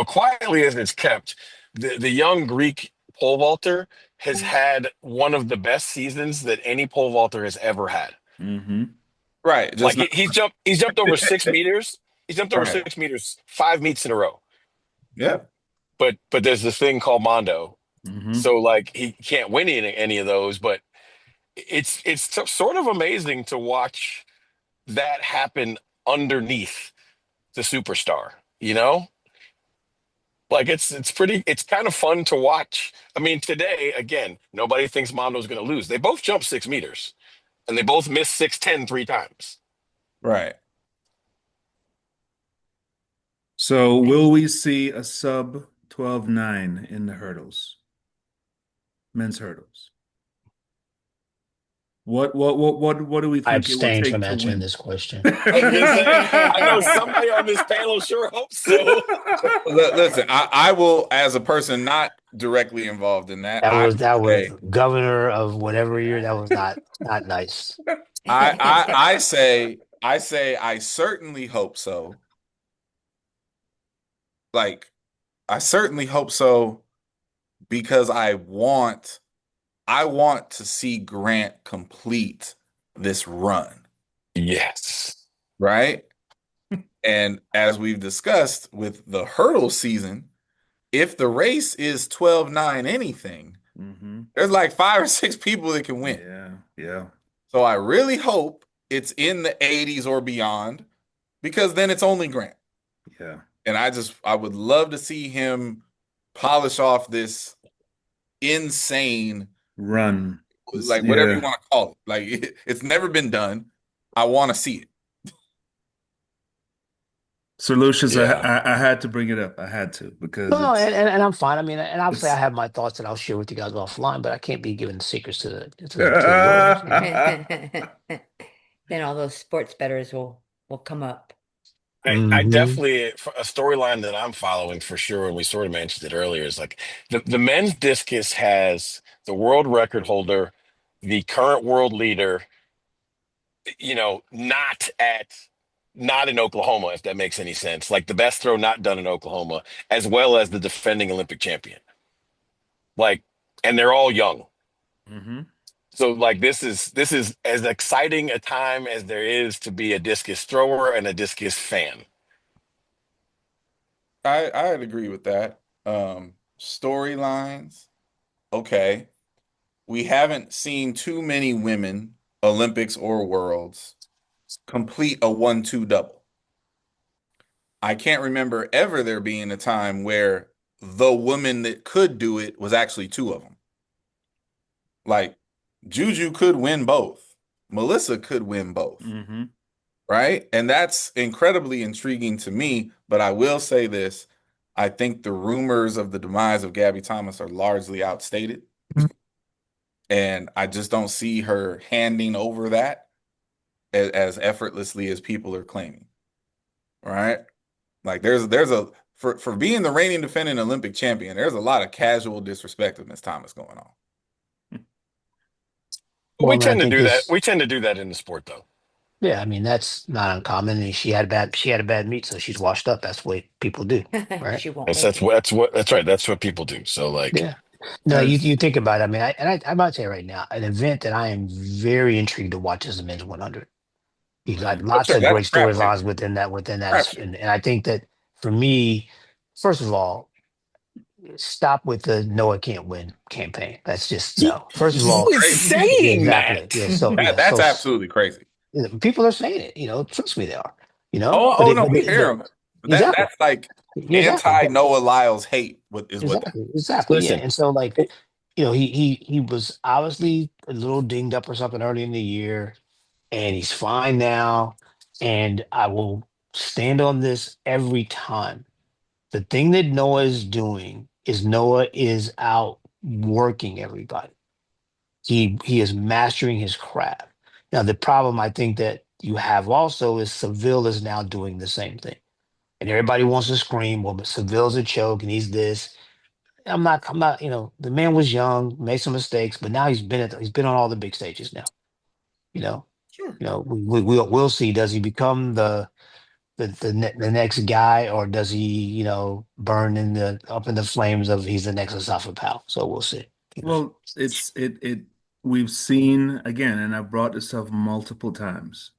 Speaker 2: quietly as it's kept, the young Greek pole vaulter has had one of the best seasons that any pole vaulter has ever had.
Speaker 3: Hmm.
Speaker 5: Right. Just
Speaker 2: Like
Speaker 5: not
Speaker 2: he's jumped over 6 meters. He's jumped over
Speaker 5: right.
Speaker 2: 6 meters 5 meets in a row.
Speaker 5: Yeah.
Speaker 2: But there's this thing called Mondo,
Speaker 3: Hmm.
Speaker 2: so like he can't win any of those. But it's sort of amazing to watch that happen underneath the superstar. You know, like it's kind of fun to watch. I mean, today again, nobody thinks Mondo's going to lose. They both jumped 6 meters, and they both missed 6'10" 3 times.
Speaker 5: Right.
Speaker 3: So will we see a sub 12.9 in the hurdles, men's hurdles? What do we
Speaker 4: I
Speaker 3: think it will
Speaker 4: abstain
Speaker 3: take
Speaker 4: from
Speaker 3: to
Speaker 4: answering
Speaker 3: win?
Speaker 4: this question.
Speaker 2: I was gonna say, I know somebody on this panel sure hopes so.
Speaker 5: Listen, I will, as a person not directly involved in that,
Speaker 4: That was
Speaker 5: say,
Speaker 4: governor of whatever year. That was not nice.
Speaker 5: I say I certainly hope so. Like, I certainly hope so because I want to see Grant complete this run,
Speaker 2: Yes.
Speaker 5: right? And as we've discussed with the hurdle season, if the race is 12-9 anything,
Speaker 3: hmm
Speaker 5: there's like 5 or 6 people that can win.
Speaker 3: Yeah, yeah,
Speaker 5: So I really hope it's in the 80s or beyond because then it's only Grant.
Speaker 3: yeah.
Speaker 5: And I would love to see him polish off this insane,
Speaker 3: Run.
Speaker 5: like whatever you
Speaker 3: Yeah.
Speaker 5: want to call it. Like it's never been done. I want to see it.
Speaker 3: Sir Lucius,
Speaker 2: Yeah.
Speaker 3: I had to bring it up. I had to because
Speaker 4: No, and I'm fine. I mean, and obviously I
Speaker 3: it's
Speaker 4: have my thoughts that I'll share with you guys offline, but I can't be giving secrets to the world.
Speaker 1: Then all those sports bettors will come up.
Speaker 2: I
Speaker 4: Hmm.
Speaker 2: definitely a storyline that I'm following for sure, and we sort of mentioned it earlier, is like the men's discus has the world record holder, the current world leader, not in Oklahoma, if that makes any sense. Like the best throw not done in Oklahoma, as well as the defending Olympic champion. Like, and they're all young.
Speaker 3: hmm
Speaker 2: So like this is as exciting a time as there is to be a discus thrower and a discus fan.
Speaker 5: I'd agree with that. Storylines, okay. We haven't seen too many women, Olympics or Worlds, complete a 1-2 double. I can't remember ever there being a time where the woman that could do it was actually two of them. Like Juju could win both. Melissa could win both,
Speaker 3: hmm
Speaker 5: right? And that's incredibly intriguing to me. But I will say this, I think the rumors of the demise of Gabby Thomas are largely outstated. And I just don't see her handing over that as effortlessly as people are claiming, right? Like there's a for being the reigning defending Olympic champion, there's a lot of casual disrespect of Miss Thomas going on.
Speaker 4: Well, I
Speaker 2: We
Speaker 4: mean, I
Speaker 2: tend to
Speaker 4: think
Speaker 2: do that.
Speaker 4: it's
Speaker 2: We tend to do that in the sport, though.
Speaker 4: yeah. I mean, that's not uncommon. And she had a bad meet, so she's washed up. That's the way people do, right?
Speaker 1: She won't
Speaker 2: That's
Speaker 1: make
Speaker 2: that's
Speaker 1: it.
Speaker 2: what that's what that's right. That's what people do. So like,
Speaker 4: Yeah. No, you
Speaker 3: As
Speaker 4: you think about it. I mean, I'm about to say right now, an event that I am very intrigued to watch is the men's 100. You got
Speaker 3: mm,
Speaker 5: Oh,
Speaker 4: lots
Speaker 5: sure,
Speaker 4: of
Speaker 5: that's
Speaker 4: great
Speaker 5: a crapshoot.
Speaker 4: storylines within that,
Speaker 5: Crapshoot.
Speaker 4: and I think that for me, first of all, stop with the "no, I can't win" campaign. That's just no. First of
Speaker 2: who
Speaker 4: all,
Speaker 2: is
Speaker 5: Crazy.
Speaker 4: yeah,
Speaker 2: saying
Speaker 4: exactly.
Speaker 2: that?
Speaker 4: Yeah, so
Speaker 5: That
Speaker 4: yeah,
Speaker 5: that's absolutely crazy.
Speaker 4: people are saying it. Trust me, they are.
Speaker 5: Oh,
Speaker 4: But
Speaker 5: oh
Speaker 4: they,
Speaker 5: no,
Speaker 4: but
Speaker 5: we
Speaker 4: they,
Speaker 5: hear
Speaker 4: but
Speaker 5: him. But
Speaker 4: exactly,
Speaker 5: that's like
Speaker 4: yeah, exactly.
Speaker 5: anti Noah Lyles hate. What is what that?
Speaker 4: Exactly. Yeah.
Speaker 2: Listen,
Speaker 4: And so like, he was obviously a little dinged up or something early in the year, and he's fine now. And I will stand on this every time. The thing that Noah is doing is Noah is out working everybody. He is mastering his craft. Now the problem I think that you have also is Seville is now doing the same thing. And everybody wants to scream, well, but Seville's a choke and he's this. I'm not, the man was young, made some mistakes, but now he's been on all the big stages now. You know,
Speaker 5: Sure.
Speaker 4: we'll see. Does he become the next guy, or does he, burn up in the flames of he's the next Asafa Powell? So we'll see.
Speaker 3: well, we've seen again, and I've brought this up multiple times.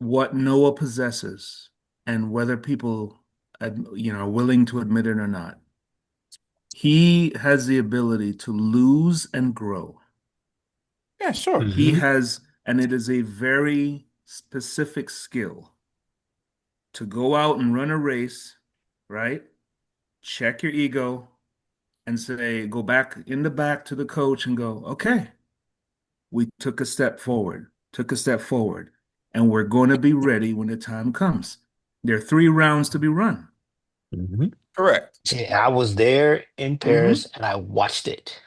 Speaker 3: What Noah possesses, and whether people, are willing to admit it or not, he has the ability to lose and grow.
Speaker 5: Yeah, sure.
Speaker 3: He
Speaker 4: Hmm.
Speaker 3: has, and it is a very specific skill to go out and run a race, right? Check your ego and say, go back in the back to the coach and go, okay, we took a step forward, and we're going to be ready when the time comes. There are 3 rounds to be run.
Speaker 4: Mhm.
Speaker 5: Correct.
Speaker 4: I was there in
Speaker 3: Mm-hmm.
Speaker 4: Paris and I watched it.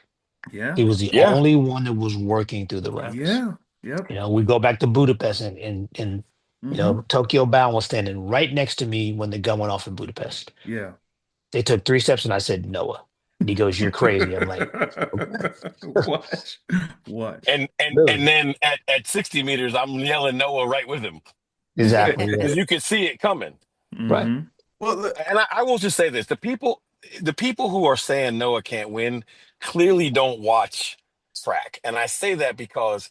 Speaker 3: Yeah.
Speaker 4: He was the
Speaker 2: Yeah.
Speaker 4: only one that was working through the rounds.
Speaker 3: Yeah. Yep.
Speaker 4: We go back to Budapest and
Speaker 3: Mm-hmm.
Speaker 4: Tokyo Bound was standing right next to me when the gun went off in Budapest.
Speaker 3: Yeah.
Speaker 4: They took 3 steps and I said, Noah. And he goes, you're crazy. I'm like, okay.
Speaker 3: Watch. Watch.
Speaker 2: And
Speaker 4: Really?
Speaker 2: then at 60 meters, I'm yelling Noah right with him
Speaker 4: Exactly. Yeah.
Speaker 2: because you could see it coming.
Speaker 4: Right.
Speaker 3: Mm-hmm.
Speaker 5: Well, look,
Speaker 2: And I will just say this: the people who are saying Noah can't win clearly don't watch track, and I say that because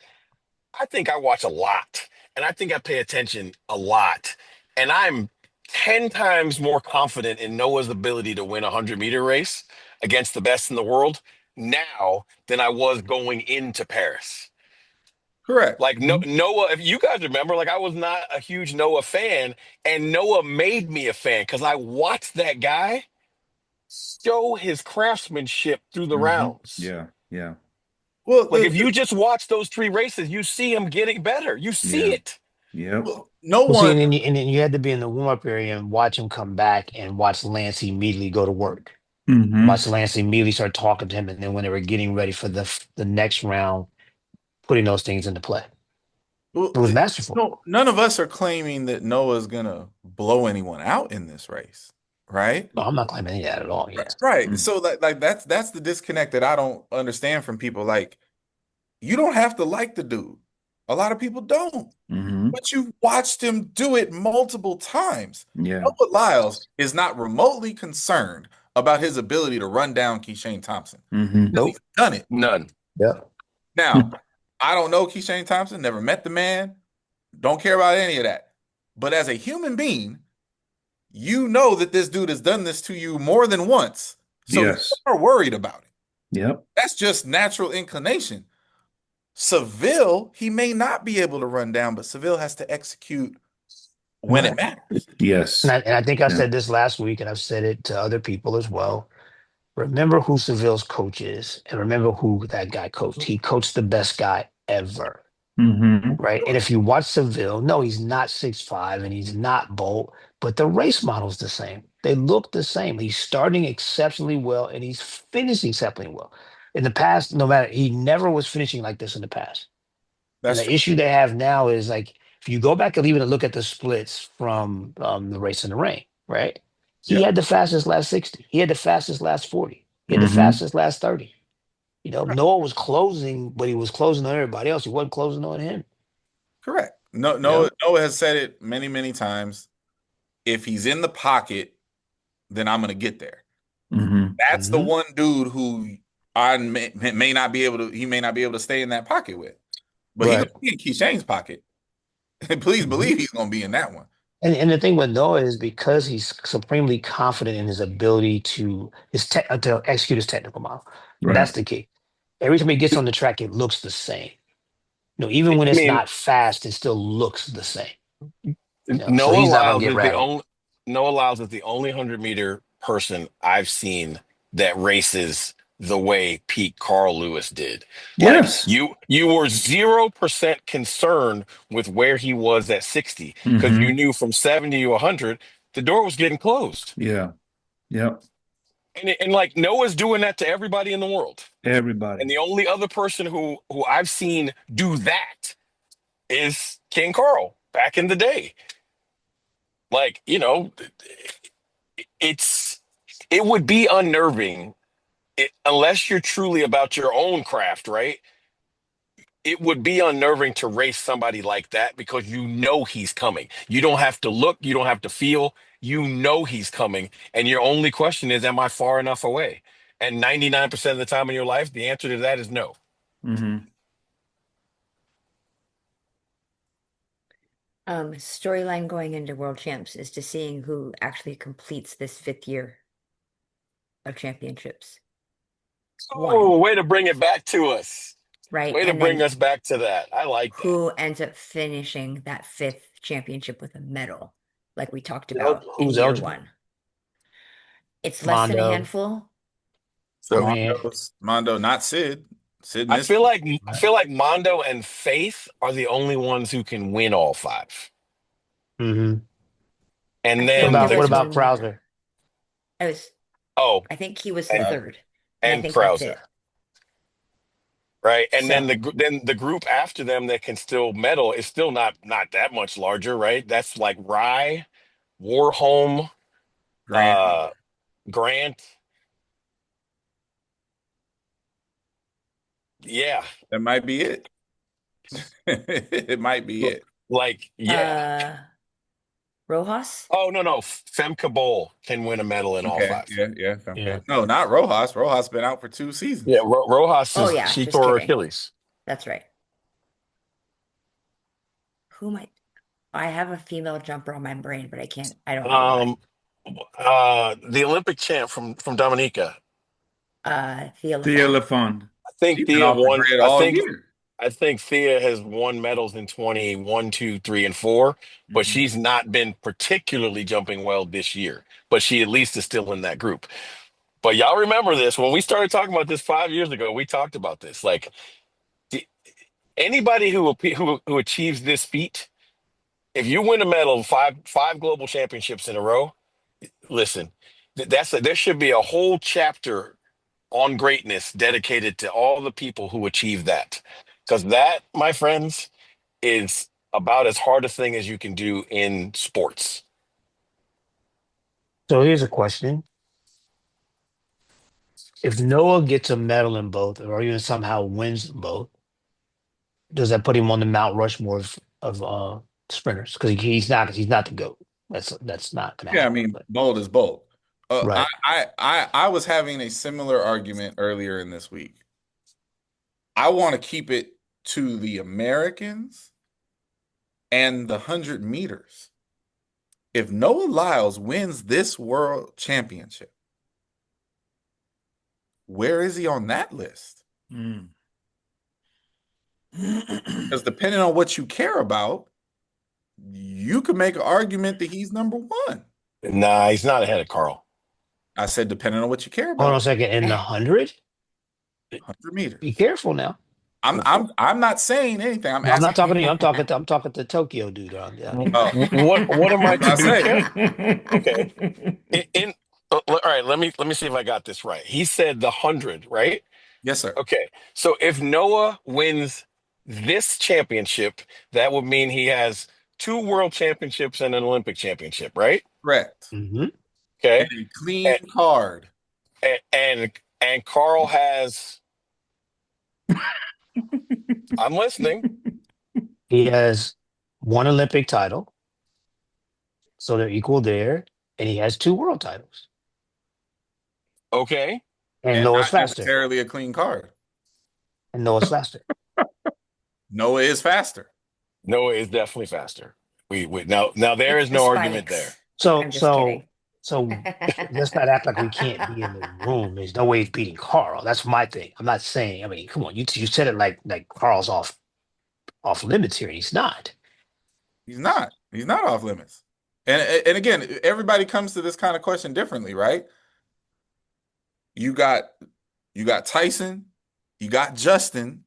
Speaker 2: I think I watch a lot, and I think I pay attention a lot, and I'm 10 times more confident in Noah's ability to win a 100-meter race against the best in the world now than I was going into Paris.
Speaker 5: correct.
Speaker 2: Like no,
Speaker 4: Mhm.
Speaker 2: Noah, if you guys remember, like I was not a huge Noah fan, and Noah made me a fan because I watched that guy show his craftsmanship through the
Speaker 3: Mm-hmm.
Speaker 2: rounds.
Speaker 3: Yeah. Yeah.
Speaker 5: Well,
Speaker 2: Like if you just watch those 3 races, you see him getting better. You see
Speaker 3: Yeah.
Speaker 2: it.
Speaker 3: Yep.
Speaker 5: no
Speaker 4: Well, see,
Speaker 5: one.
Speaker 4: and then you had to be in the warm up area and watch him come back and watch Lance immediately go to work.
Speaker 3: Mm-hmm.
Speaker 4: Watch Lance immediately start talking to him. And then when they were getting ready for the next round, putting those things into play.
Speaker 5: Well,
Speaker 4: It was masterful.
Speaker 5: no, none of us are claiming that Noah's gonna blow anyone out in this race, right?
Speaker 4: No, I'm not claiming any of that at all. Yeah.
Speaker 5: Right.
Speaker 3: Mm-hmm.
Speaker 5: So like that's the disconnect that I don't understand from people. Like, you don't have to like the dude. A lot of people don't.
Speaker 3: Mm-hmm.
Speaker 5: But you watched him do it multiple times.
Speaker 3: Yeah.
Speaker 5: Noah Lyles is not remotely concerned about his ability to run down Keishane Thompson.
Speaker 3: Mm-hmm.
Speaker 5: Because he's done it.
Speaker 2: None.
Speaker 4: Yeah.
Speaker 5: Now, I don't know Keishane Thompson, never met the man, don't care about any of that. But as a human being, you know that this dude has done this to you more than once. So you
Speaker 3: Yes.
Speaker 5: are worried about it.
Speaker 3: Yep.
Speaker 5: That's just natural inclination. Seville, he may not be able to run down, but Seville has to execute when it
Speaker 4: Right.
Speaker 5: matters.
Speaker 3: Yes.
Speaker 4: And I think I
Speaker 3: Yeah.
Speaker 4: said this last week, and I've said it to other people as well. Remember who Seville's coach is, and remember who that guy coached. He coached the best guy ever,
Speaker 3: Mm-hmm.
Speaker 4: right? And if you watch Seville, no, he's not 6'5" and he's not Bolt, but the race model's the same. They look the same. He's starting exceptionally well, and he's finishing exceptionally well. In the past, no matter, he never was finishing like this in the past. And
Speaker 5: That's
Speaker 4: the
Speaker 5: true.
Speaker 4: issue they have now is like if you go back and even look at the splits from the race in the rain, right? He
Speaker 5: Yeah.
Speaker 4: had the fastest last 60. He had the fastest last 40. He had the
Speaker 3: Mm-hmm.
Speaker 4: fastest last 30. Noah was closing, but he was closing on everybody else. He wasn't closing on him.
Speaker 5: Correct. No,
Speaker 4: Yeah.
Speaker 5: Noah has said it many, many times. If he's in the pocket, then I'm gonna get there.
Speaker 3: Mm-hmm.
Speaker 5: That's the
Speaker 4: Mhm.
Speaker 5: one dude who I may not be able to. He may not be able to stay in that pocket with, but he's
Speaker 4: Right.
Speaker 5: gonna be in Keyshane's pocket. And please
Speaker 4: Mhm.
Speaker 5: believe he's gonna be in that one.
Speaker 4: And the thing with Noah is because he's supremely confident in his ability to execute his technical model.
Speaker 3: Right.
Speaker 4: That's the key. Every time he gets on the track, it looks the same. Even when
Speaker 2: I
Speaker 4: it's
Speaker 2: mean,
Speaker 4: not fast, it still looks the same. So
Speaker 2: Noah
Speaker 4: he's not going
Speaker 2: Lyles
Speaker 4: to get
Speaker 2: is the
Speaker 4: rattled.
Speaker 2: only Noah Lyles is the only 100-meter person I've seen that races the way Pete Carl Lewis did. Like
Speaker 3: Yes.
Speaker 2: you were 0% concerned with where he was at 60 because you
Speaker 3: Mm-hmm.
Speaker 2: knew from 70 to 100 the door was getting closed.
Speaker 3: Yeah. Yep.
Speaker 2: And like Noah's doing that to everybody in the world.
Speaker 3: Everybody.
Speaker 2: And the only other person who I've seen do that is King Carl back in the day. Like, it would be unnerving unless you're truly about your own craft, right? It would be unnerving to race somebody like that because you know he's coming. You don't have to look, you don't have to feel, you know he's coming. And your only question is, am I far enough away? And 99% of the time in your life, the answer to that is no.
Speaker 3: Mm-hmm.
Speaker 1: Storyline going into World Champs is to seeing who actually completes this 5th year of championships.
Speaker 2: Oh, way to bring it back to us.
Speaker 1: Right?
Speaker 2: Way to
Speaker 1: And
Speaker 2: bring
Speaker 1: then
Speaker 2: us back to that. I like that.
Speaker 1: who ends up finishing that 5th championship with a medal, like we talked
Speaker 4: You know,
Speaker 1: about in
Speaker 4: who's
Speaker 1: year
Speaker 4: eligible?
Speaker 1: 1. It's less than a
Speaker 4: Mondo,
Speaker 1: handful.
Speaker 2: So
Speaker 5: Mondo, not Sid. Sid
Speaker 2: I
Speaker 5: missed.
Speaker 2: feel like Mondo and Faith are the only ones who can win all 5.
Speaker 4: Mm-hmm.
Speaker 2: And
Speaker 1: I
Speaker 4: What
Speaker 1: think
Speaker 2: then
Speaker 1: there
Speaker 4: about what
Speaker 1: was
Speaker 4: about
Speaker 1: one more.
Speaker 4: Krauser?
Speaker 1: I was,
Speaker 2: oh,
Speaker 1: I think he was
Speaker 2: and
Speaker 1: third, and I
Speaker 2: and
Speaker 1: think that's
Speaker 2: Krauser,
Speaker 1: it.
Speaker 2: right? And then
Speaker 1: So,
Speaker 2: the group after them that can still medal is still not that much larger, right? That's like Rye, Warholm,
Speaker 5: Grant,
Speaker 2: uh, Grant. Yeah,
Speaker 5: that might be it. It might be it.
Speaker 2: like yeah.
Speaker 1: uh, Rojas.
Speaker 2: Oh no, Femke Bol can win a medal in all
Speaker 5: Okay,
Speaker 2: five.
Speaker 5: yeah.
Speaker 4: Yeah.
Speaker 5: No, not Rojas. Rojas been out for 2
Speaker 2: Yeah,
Speaker 5: seasons.
Speaker 2: Rojas
Speaker 1: Oh
Speaker 2: is
Speaker 1: yeah,
Speaker 2: she
Speaker 1: just
Speaker 2: tore her
Speaker 1: kidding.
Speaker 2: Achilles.
Speaker 1: That's right. Who might? I have a female jumper on my brain, but I can't. I don't know why.
Speaker 2: Um, the Olympic champ from Dominica.
Speaker 1: Thea
Speaker 3: Thea
Speaker 1: Lafond.
Speaker 3: LaFond.
Speaker 2: I think
Speaker 5: She's been
Speaker 2: Thea
Speaker 5: off the
Speaker 2: won.
Speaker 5: grid all year.
Speaker 2: I think Thea has won medals in 21, 2, 3, and 4, but
Speaker 5: Mhm.
Speaker 2: she's not been particularly jumping well this year. But she at least is still in that group. But y'all remember this when we started talking about this 5 years ago. We talked about this. Like the, anybody who achieves this feat, if you win a medal, five global championships in a row, listen, there should be a whole chapter on greatness dedicated to all the people who achieve that. Because that, my friends, is about as hard a thing as you can do in sports.
Speaker 4: So here's a question: if Noah gets a medal in both, or even somehow wins both, does that put him on the Mount Rushmore of sprinters? Because he's not the GOAT. That's not going to
Speaker 5: Yeah, I
Speaker 4: happen.
Speaker 5: mean,
Speaker 4: But
Speaker 5: bold is bold.
Speaker 4: right.
Speaker 5: I was having a similar argument earlier in this week. I want to keep it to the Americans and the 100 meters. If Noah Lyles wins this world championship, where is he on that list?
Speaker 3: Mm.
Speaker 5: Because depending on what you care about, you could make an argument that he's number one.
Speaker 2: Nah, he's not ahead of Carl.
Speaker 5: I said, depending on what you care
Speaker 4: Hold on a
Speaker 5: about,
Speaker 4: second. In the 100,
Speaker 5: 100
Speaker 4: be
Speaker 5: meters.
Speaker 4: careful now.
Speaker 5: I'm not saying anything. I'm
Speaker 4: No, I'm not
Speaker 5: asking
Speaker 4: talking to you.
Speaker 5: you.
Speaker 4: I'm talking to Tokyo dude down here.
Speaker 5: Oh,
Speaker 2: What am I
Speaker 5: that's what
Speaker 2: to
Speaker 5: I
Speaker 2: be
Speaker 5: say.
Speaker 2: careful? Okay. All right, let me see if I got this right. He said the 100, right?
Speaker 5: Yes, sir.
Speaker 2: Okay. So if Noah wins this championship, that would mean he has two world championships and an Olympic championship, right?
Speaker 5: Correct.
Speaker 4: Hmm.
Speaker 5: And
Speaker 2: Okay.
Speaker 5: a clean
Speaker 2: And
Speaker 5: card.
Speaker 2: and Carl has I'm listening.
Speaker 4: He has one Olympic title, so they're equal there, and he has two world titles.
Speaker 2: Okay.
Speaker 4: And
Speaker 5: And
Speaker 4: Noah's
Speaker 5: not
Speaker 4: faster.
Speaker 5: necessarily a clean card.
Speaker 4: And Noah's faster.
Speaker 5: Noah is faster.
Speaker 2: Noah is definitely faster. We now there
Speaker 1: It's
Speaker 2: is
Speaker 1: the
Speaker 2: no argument there.
Speaker 1: spikes.
Speaker 4: So
Speaker 1: I'm just
Speaker 4: so
Speaker 1: kidding.
Speaker 4: so let's not act like we can't be in the room. There's no way he's beating Carl. That's my thing. I'm not saying. I mean, come on. You said it like Carl's off limits here. He's not.
Speaker 5: He's not. He's not off limits. And again, everybody comes to this kind of question differently, right? You got you got Tyson, you got Justin,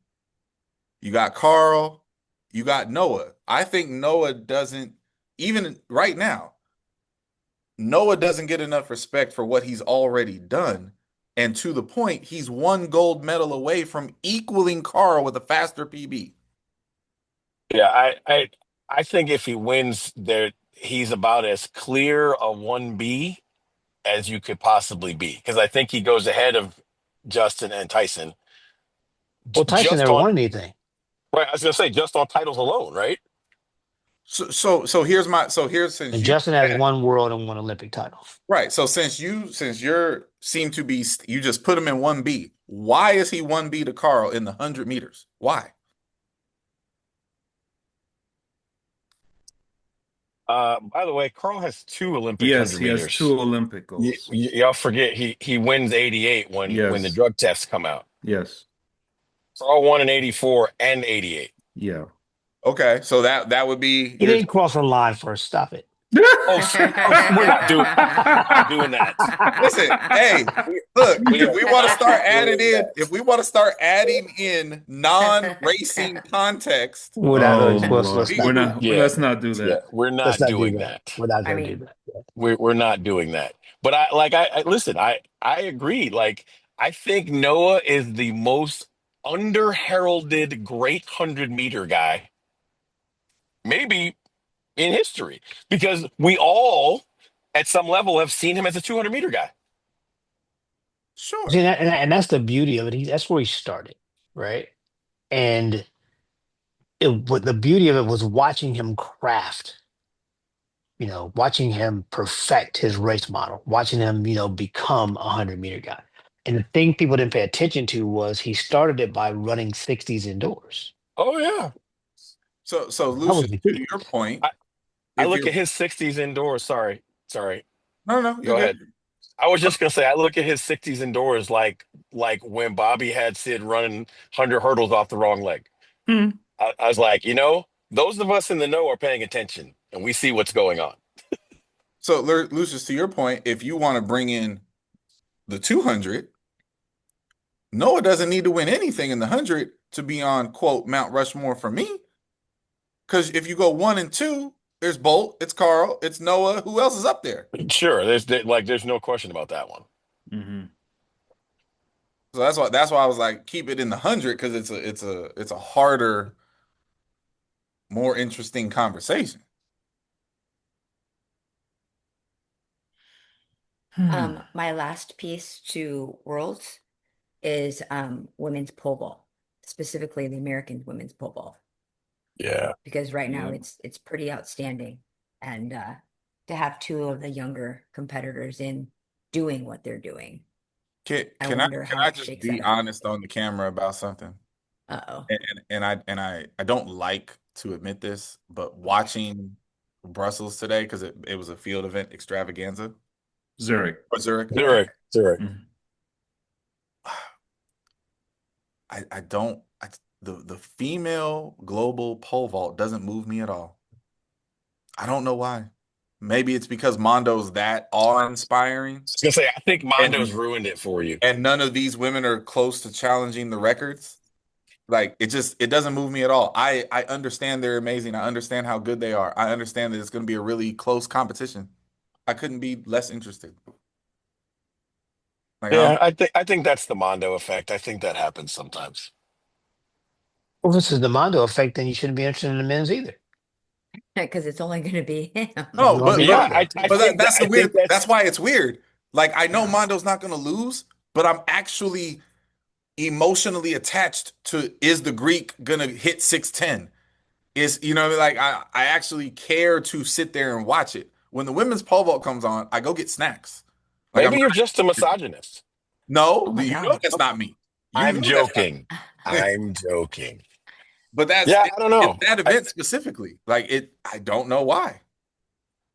Speaker 5: you got Carl, you got Noah. I think Noah doesn't, even right now, Noah doesn't get enough respect for what he's already done. And to the point, he's one gold medal away from equaling Carl with a faster PB.
Speaker 2: Yeah, I think if he wins there, he's about as clear a 1B as you could possibly be. Because I think he goes ahead of Justin and Tyson.
Speaker 4: Well, Tyson
Speaker 2: Just
Speaker 4: never
Speaker 2: on
Speaker 4: won anything,
Speaker 2: right, I was gonna say just on titles alone, right?
Speaker 5: So here's since
Speaker 4: and
Speaker 5: you
Speaker 4: Justin has one world and one Olympic title.
Speaker 5: right. So since you're seem to be you just put him in 1B. Why is he 1B to Carl in the 100 meters? Why?
Speaker 2: By the way, Carl has two Olympic
Speaker 3: Yes,
Speaker 2: 100
Speaker 3: he has
Speaker 2: meters.
Speaker 3: two Olympic goals.
Speaker 2: Y'all forget he wins 88 when the
Speaker 3: Yes,
Speaker 2: drug tests come out.
Speaker 3: yes,
Speaker 2: Carl won in 84 and 88.
Speaker 3: yeah.
Speaker 5: Okay, so that would be
Speaker 4: He
Speaker 5: here's
Speaker 4: didn't cross the line first. Stop it.
Speaker 2: We're not doing that.
Speaker 5: Listen, hey,
Speaker 2: We,
Speaker 5: look,
Speaker 2: we
Speaker 5: if
Speaker 2: are
Speaker 5: we want to
Speaker 2: not
Speaker 5: start adding
Speaker 2: doing
Speaker 5: in,
Speaker 2: that.
Speaker 5: if we want to start adding in non-racing context,
Speaker 4: We're not
Speaker 3: Oh
Speaker 4: gonna, let's
Speaker 3: Lord,
Speaker 5: we,
Speaker 4: not do
Speaker 5: we
Speaker 4: that.
Speaker 2: Yeah,
Speaker 3: let's not do
Speaker 2: yeah,
Speaker 3: that.
Speaker 2: we're
Speaker 4: Let's
Speaker 2: not
Speaker 4: not do
Speaker 2: doing
Speaker 4: that.
Speaker 2: that.
Speaker 4: We're not
Speaker 1: I
Speaker 4: gonna do
Speaker 1: mean,
Speaker 4: that. Yeah.
Speaker 2: We're not doing that. But I listen. I agree. Like I think Noah is the most under heralded great 100 meter guy, maybe in history, because we all at some level have seen him as a 200 meter guy.
Speaker 4: See,
Speaker 5: sure.
Speaker 4: and that's the beauty of it. That's where he started, right? And what the beauty of it was watching him craft, watching him perfect his race model, watching him, become a 100 meter guy. And the thing people didn't pay attention to was he started it by running 60s indoors.
Speaker 2: Oh yeah.
Speaker 5: So
Speaker 4: That was
Speaker 5: Lucius,
Speaker 4: the
Speaker 5: to
Speaker 4: key.
Speaker 5: your point,
Speaker 2: I, I
Speaker 5: if
Speaker 2: look
Speaker 5: you're
Speaker 2: at his 60s indoors. Sorry.
Speaker 5: no, you're
Speaker 2: Go
Speaker 5: good.
Speaker 2: ahead. I was just gonna say I look at his 60s indoors like when Bobby had Sid running 100 hurdles off the wrong leg.
Speaker 3: Hmm.
Speaker 2: I was like, those of us in the know are paying attention and we see what's going on.
Speaker 5: So Lucius, to your point, if you want to bring in the 200, Noah doesn't need to win anything in the 100 to be on quote Mount Rushmore for me. Because if you go 1 and 2, there's Bolt, it's Carl, it's Noah. Who else is up there?
Speaker 2: Sure, there's no question about that one.
Speaker 3: Hmm.
Speaker 5: So that's why I was like, keep it in the 100 because it's a harder, more interesting conversation.
Speaker 3: Hmm.
Speaker 1: my last piece to Worlds is women's pole vault, specifically the American women's pole vault,
Speaker 2: Yeah.
Speaker 1: because right now
Speaker 5: Yeah.
Speaker 1: it's pretty outstanding, and to have two of the younger competitors in doing what they're doing,
Speaker 5: Can
Speaker 1: I
Speaker 5: can I
Speaker 1: wonder
Speaker 5: can
Speaker 1: how
Speaker 5: I
Speaker 1: it
Speaker 5: just
Speaker 1: shakes
Speaker 5: be
Speaker 1: out.
Speaker 5: honest on the camera about something?
Speaker 1: Uh-oh.
Speaker 5: And I don't like to admit this, but watching Brussels today because it was a field event extravaganza
Speaker 3: Zurich.
Speaker 5: or Zurich.
Speaker 2: Zurich. Zurich.
Speaker 3: Mhm.
Speaker 5: I don't the female global pole vault doesn't move me at all. I don't know why. Maybe it's because Mondo's that awe-inspiring,
Speaker 2: I was gonna say I think Mondo's
Speaker 5: and
Speaker 2: ruined it for you.
Speaker 5: and none of these women are close to challenging the records. Like it doesn't move me at all. I understand they're amazing. I understand how good they are. I understand that it's going to be a really close competition. I couldn't be less interested. Like I
Speaker 2: Yeah,
Speaker 5: don't
Speaker 2: I think that's the Mondo effect. I think that happens sometimes.
Speaker 4: Well, if this is the Mondo effect, then you shouldn't be interested in the men's either.
Speaker 1: Because it's only going to be him.
Speaker 5: know,
Speaker 4: You want to
Speaker 5: but
Speaker 4: be
Speaker 2: Yeah,
Speaker 5: but
Speaker 4: Mondo.
Speaker 2: I
Speaker 5: but
Speaker 2: think that
Speaker 5: that's the
Speaker 2: I think
Speaker 5: weird. That's
Speaker 2: that's
Speaker 5: why it's weird. Like I know
Speaker 1: Yeah.
Speaker 5: Mondo's not going to lose, but I'm actually emotionally attached to is the Greek going to hit 610? Is like I actually care to sit there and watch it. When the women's pole vault comes on, I go get snacks. Like I'm
Speaker 2: maybe you're just a
Speaker 5: not,
Speaker 2: misogynist.
Speaker 5: no,
Speaker 1: Oh my
Speaker 5: you know
Speaker 1: God.
Speaker 5: that's not me. You
Speaker 2: I'm
Speaker 5: know that's not
Speaker 2: joking.
Speaker 5: me.
Speaker 2: I'm joking.
Speaker 5: But
Speaker 2: Yeah, I don't
Speaker 5: it's
Speaker 2: know.
Speaker 5: that event specifically. Like I don't know why.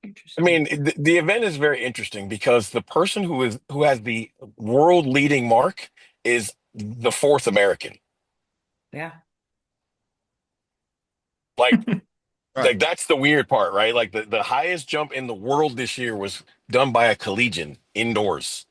Speaker 2: I
Speaker 1: Interesting.
Speaker 2: mean, the event is very interesting because the person who has the world leading mark is the fourth American.
Speaker 1: Yeah.
Speaker 2: Like,
Speaker 5: Right.
Speaker 2: like that's the weird part, right? Like the highest jump in the world this year was done by a collegian indoors.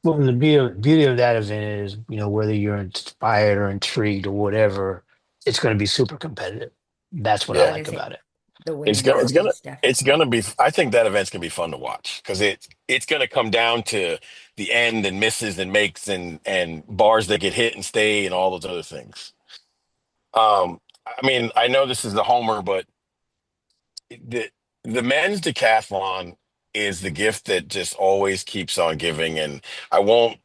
Speaker 4: Well, the beauty of that event is, whether you're inspired or intrigued or whatever, it's going to be super competitive. That's what I
Speaker 1: I was
Speaker 2: Yeah,
Speaker 1: gonna
Speaker 4: like
Speaker 1: say
Speaker 4: about it.
Speaker 1: the
Speaker 2: it's
Speaker 1: women's
Speaker 2: gonna it's gonna
Speaker 1: is
Speaker 2: it's gonna
Speaker 1: definitely.
Speaker 2: be. I think that event's gonna be fun to watch because it's gonna come down to the end and misses and makes and bars that get hit and stay and all those other things. I mean, I know this is the homer, but the the men's decathlon is the gift that just always keeps on giving, and I won't,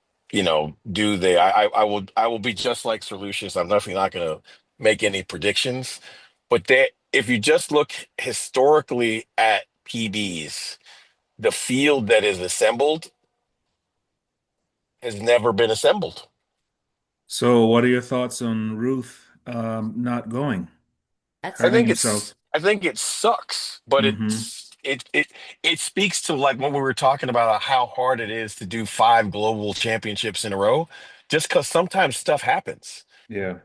Speaker 2: do the I will be just like Sir Lucius. I'm definitely not going to make any predictions, but if you just look historically at PBs, the field that is assembled has never been assembled.
Speaker 3: So, what are your thoughts on Ruth not going,
Speaker 1: That's
Speaker 2: I
Speaker 3: hurting
Speaker 2: think
Speaker 3: himself?
Speaker 2: it sucks, but
Speaker 3: Hmm.
Speaker 2: it speaks to like when we were talking about how hard it is to do five global championships in a row, just because sometimes stuff happens.
Speaker 3: Yeah.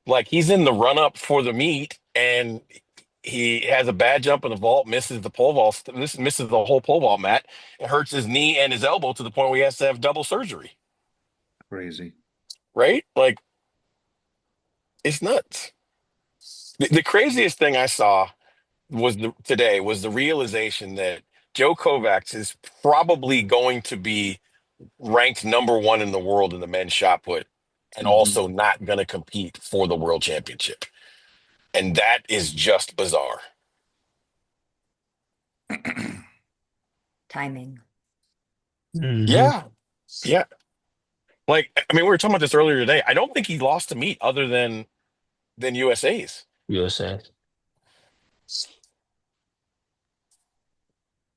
Speaker 2: Like he's in the run up for the meet, and he has a bad jump in the vault, misses the pole vault, misses the whole pole vault mat, and hurts his knee and his elbow to the point where he has to have double surgery.
Speaker 3: Crazy.
Speaker 2: Right? Like, it's nuts. The craziest thing I saw today was the realization that Joe Kovacs is probably going to be ranked number one in the world in the men's shot put, and
Speaker 3: Hmm.
Speaker 2: also not going to compete for the world championship. And that is just bizarre.
Speaker 1: Timing.
Speaker 4: Hmm.
Speaker 2: Yeah. Yeah. Like, I mean, we were talking about this earlier today. I don't think he lost a meet other than USA's.
Speaker 4: USA.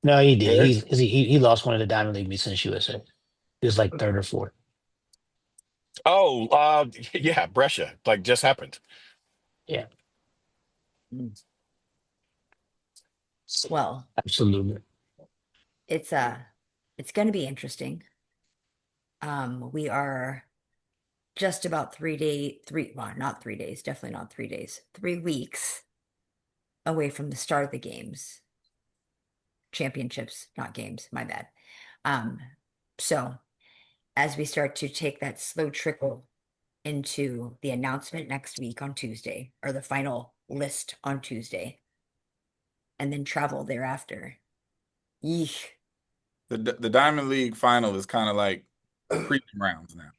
Speaker 4: No, he did.
Speaker 2: Yeah.
Speaker 4: He lost one of the Diamond League meets since USA. He was like third or fourth.
Speaker 2: Oh, yeah, Brescia. Like, just happened.
Speaker 4: Yeah,
Speaker 1: Well,
Speaker 4: absolutely.
Speaker 1: it's it's going to be interesting. We are just about well, not 3 days, definitely not 3 days, 3 weeks away from the start of the games, championships, not games, my bad. Um, so as we start to take that slow trickle into the announcement next week on Tuesday, or the final list on Tuesday, and then travel thereafter. Yeesh.
Speaker 5: The Diamond League final is kind of like prelim rounds now.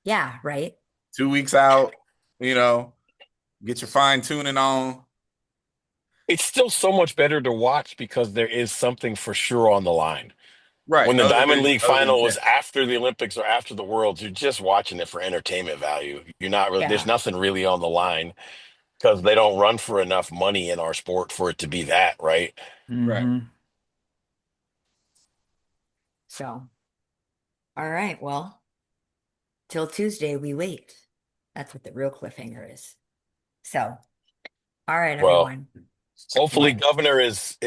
Speaker 1: Yeah, right.
Speaker 5: 2 weeks out, you know, get your fine tuning on.
Speaker 2: It's still so much better to watch because there is something for sure on the line.
Speaker 5: Right.
Speaker 2: When the Diamond League
Speaker 5: Other than
Speaker 2: final was
Speaker 5: tennis.
Speaker 2: after the Olympics or after the Worlds, you're just watching it for entertainment value. You're not really, there's
Speaker 1: Yeah.
Speaker 2: nothing really on the line because they don't run for enough money in our sport for it to be that, right?
Speaker 5: Right.
Speaker 3: Hmm.
Speaker 1: So, all right. Well, till Tuesday we wait. That's what the real cliffhanger is. So, all right,
Speaker 2: Well,
Speaker 1: everyone.
Speaker 2: hopefully
Speaker 1: What?
Speaker 2: Governor is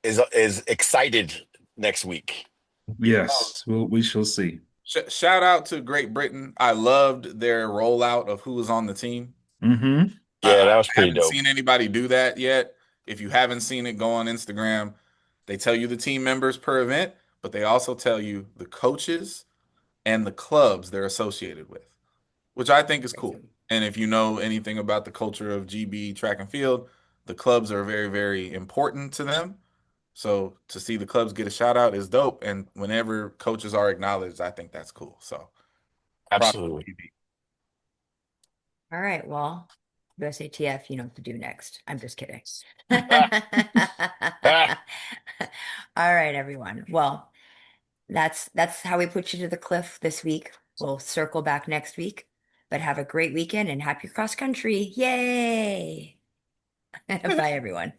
Speaker 2: excited next week.
Speaker 3: Yes, we shall see.
Speaker 5: Shout out to Great Britain. I loved their rollout of who was on the team.
Speaker 3: Hmm.
Speaker 2: Yeah,
Speaker 5: I
Speaker 2: that was pretty
Speaker 5: haven't
Speaker 2: dope.
Speaker 5: seen anybody do that yet. If you haven't seen it, go on Instagram. They tell you the team members per event, but they also tell you the coaches and the clubs they're associated with, which I think is cool. And if you know anything about the culture of GB track and field, the clubs are very, very important to them. So to see the clubs get a shout out is dope. And whenever coaches are acknowledged, I think that's cool. So props to
Speaker 2: Absolutely.
Speaker 5: GB.
Speaker 1: All right. Well, USATF, you know what to do next. I'm just kidding.
Speaker 2: Ah, ah,
Speaker 1: All right, everyone. Well, that's how we put you to the cliff this week. We'll circle back next week, but have a great weekend and happy cross country. Yay! Bye, everyone.